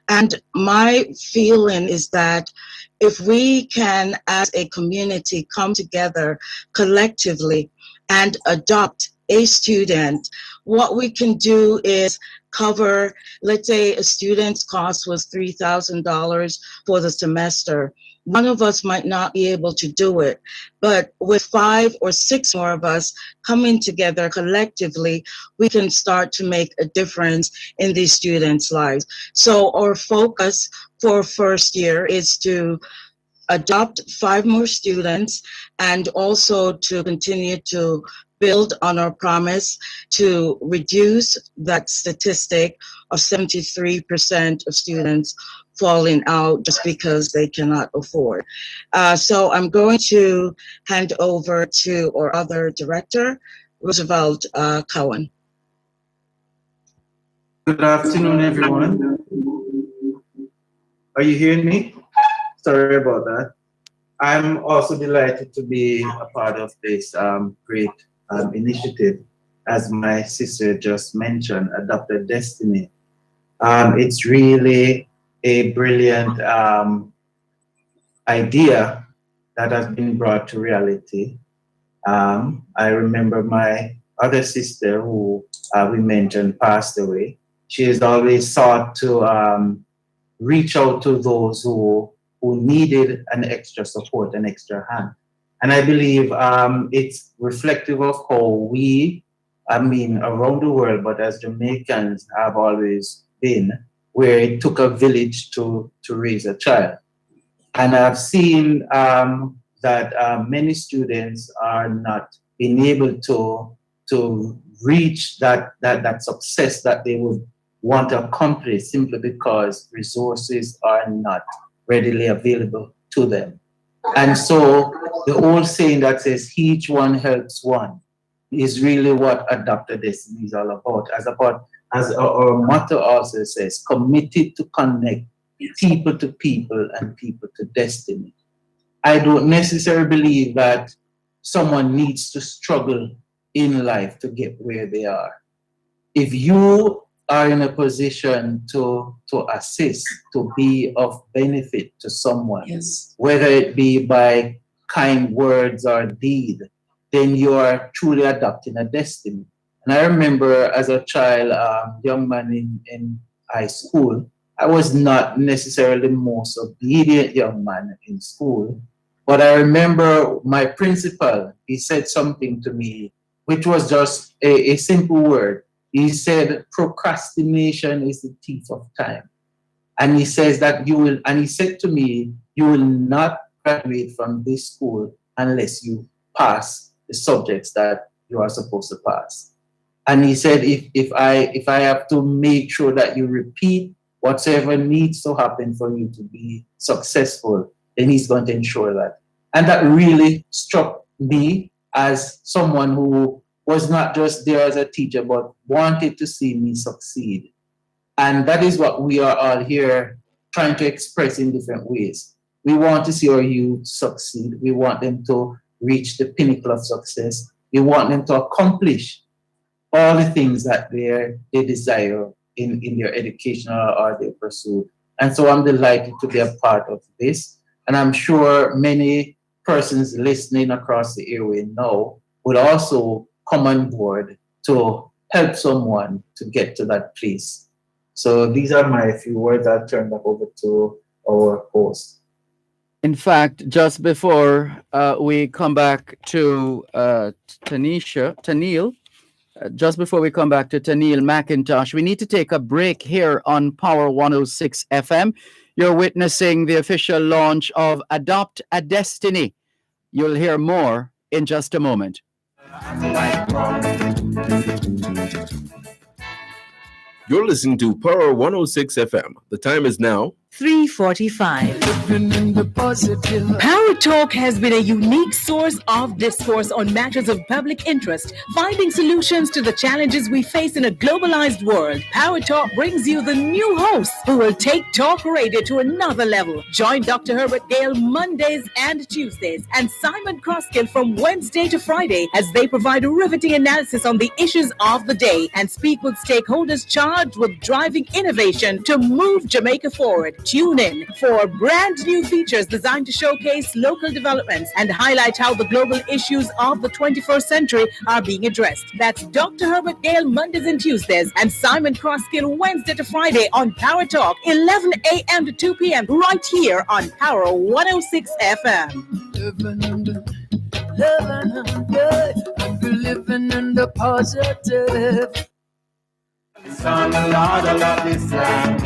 And my feeling is that if we can, as a community, come together collectively and adopt a student, what we can do is cover, let's say a student's cost was $3,000 for the semester. One of us might not be able to do it, but with 5 or 6 more of us coming together collectively, we can start to make a difference in these students' lives. So our focus for first year is to adopt 5 more students and also to continue to build on our promise to reduce that statistic of 73% of students falling out just because they cannot afford. So I'm going to hand over to our other director, Roosevelt Cohen. Good afternoon, everyone. Are you hearing me? Sorry about that. I'm also delighted to be a part of this great initiative, as my sister just mentioned, Adopted Destiny. It's really a brilliant idea that has been brought to reality. I remember my other sister who we mentioned passed away. She has always sought to reach out to those who needed an extra support, an extra hand. And I believe it's reflective of how we, around the world, but as Jamaicans have always been, where it took a village to raise a child. And I've seen that many students are not being able to reach that success that they would want to accomplish simply because resources are not readily available to them. And so the old saying that says each one helps one is really what Adopted Destiny is all about. As our motto also says, committed to connect people to people and people to destiny. I don't necessarily believe that someone needs to struggle in life to get where they are. If you are in a position to assist, to be of benefit to someone, yes, whether it be by kind words or deed, then you are truly adopting a destiny. And I remember as a child, young man in high school, I was not necessarily the most obedient young man in school, but I remember my principal, he said something to me, which was just a simple word. He said, procrastination is the thief of time. And he says that he said to me, you will not graduate from this school unless you pass the subjects that you are supposed to pass. And he said, if I have to make sure that you repeat whatever needs to happen for you to be successful, then he's going to ensure that. And that really struck me as someone who was not just there as a teacher, but wanted to see me succeed. And that is what we are all here trying to express in different ways. We want to see our youth succeed. We want them to reach the pinnacle of success. We want them to accomplish all the things that they desire in their education or their pursuit. And so I'm delighted to be a part of this. And I'm sure many persons listening across the airway now would also come on board to help someone to get to that place. So these are my few words. I'll turn back over to our host. In fact, just before we come back to Tanil, just before we come back to Tanil McIntosh, we need to take a break here on Power 106 FM. You're witnessing the official launch of Adopt a Destiny. You'll hear more in just a moment. You're listening to Power 106 FM. The time is now 3:45. Power Talk has been a unique source of discourse on matters of public interest, finding solutions to the challenges we face in a globalized world. Power Talk brings you the new host who will take talk radio to another level. Join Dr. Herbert Gale Mondays and Tuesdays and Simon Croskill from Wednesday to Friday as they provide a riveting analysis on the issues of the day and speak with stakeholders charged with driving innovation to move Jamaica forward. Tune in for brand new features designed to showcase local developments and highlight how the global issues of the 21st century are being addressed. That's Dr. Herbert Gale Mondays and Tuesdays and Simon Croskill Wednesday to Friday on Power Talk, 11 a.m. to 2 p.m. right here on Power 106 FM. Living in the positive. Son, Lord, I love this land.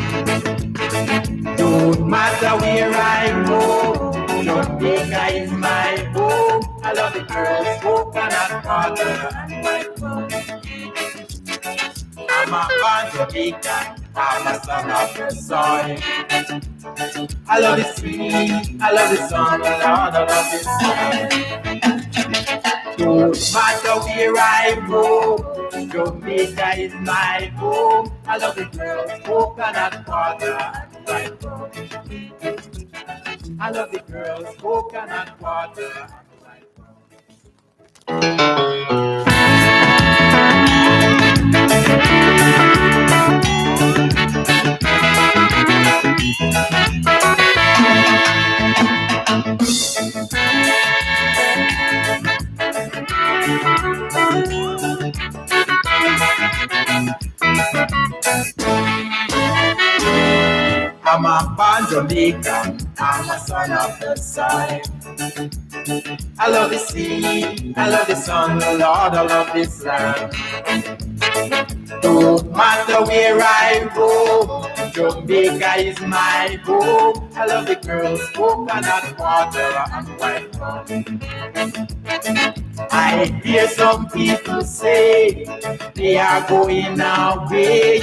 Don't matter where I go, Jamaica is my home. I love the girls, coconut water and white rum. I'm a born Jamaican, I'm a son of the soil. I love the sea, I love the sun, Lord, I love the sun. No matter where I go, Jamaica is my home. I love the girls, coconut water and white rum. I love the girls, coconut water and white I'm a born Jamaican, I'm a son of the soil. I love the sea, I love the sun, Lord, I love this land. No matter where I go, Jamaica is my home. I love the girls, coconut water and white rum. I hear some people say they are going away,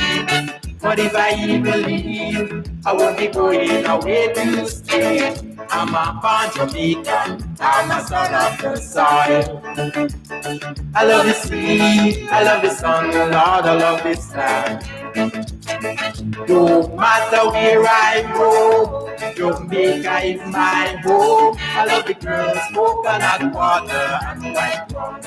but if I even leave, I won't be going away to stay. I'm a born Jamaican, I'm a son of the soil. I love the sea, I love the sun, Lord, I love this land. No matter where I go, Jamaica is my home. I love the girls, coconut water and white rum.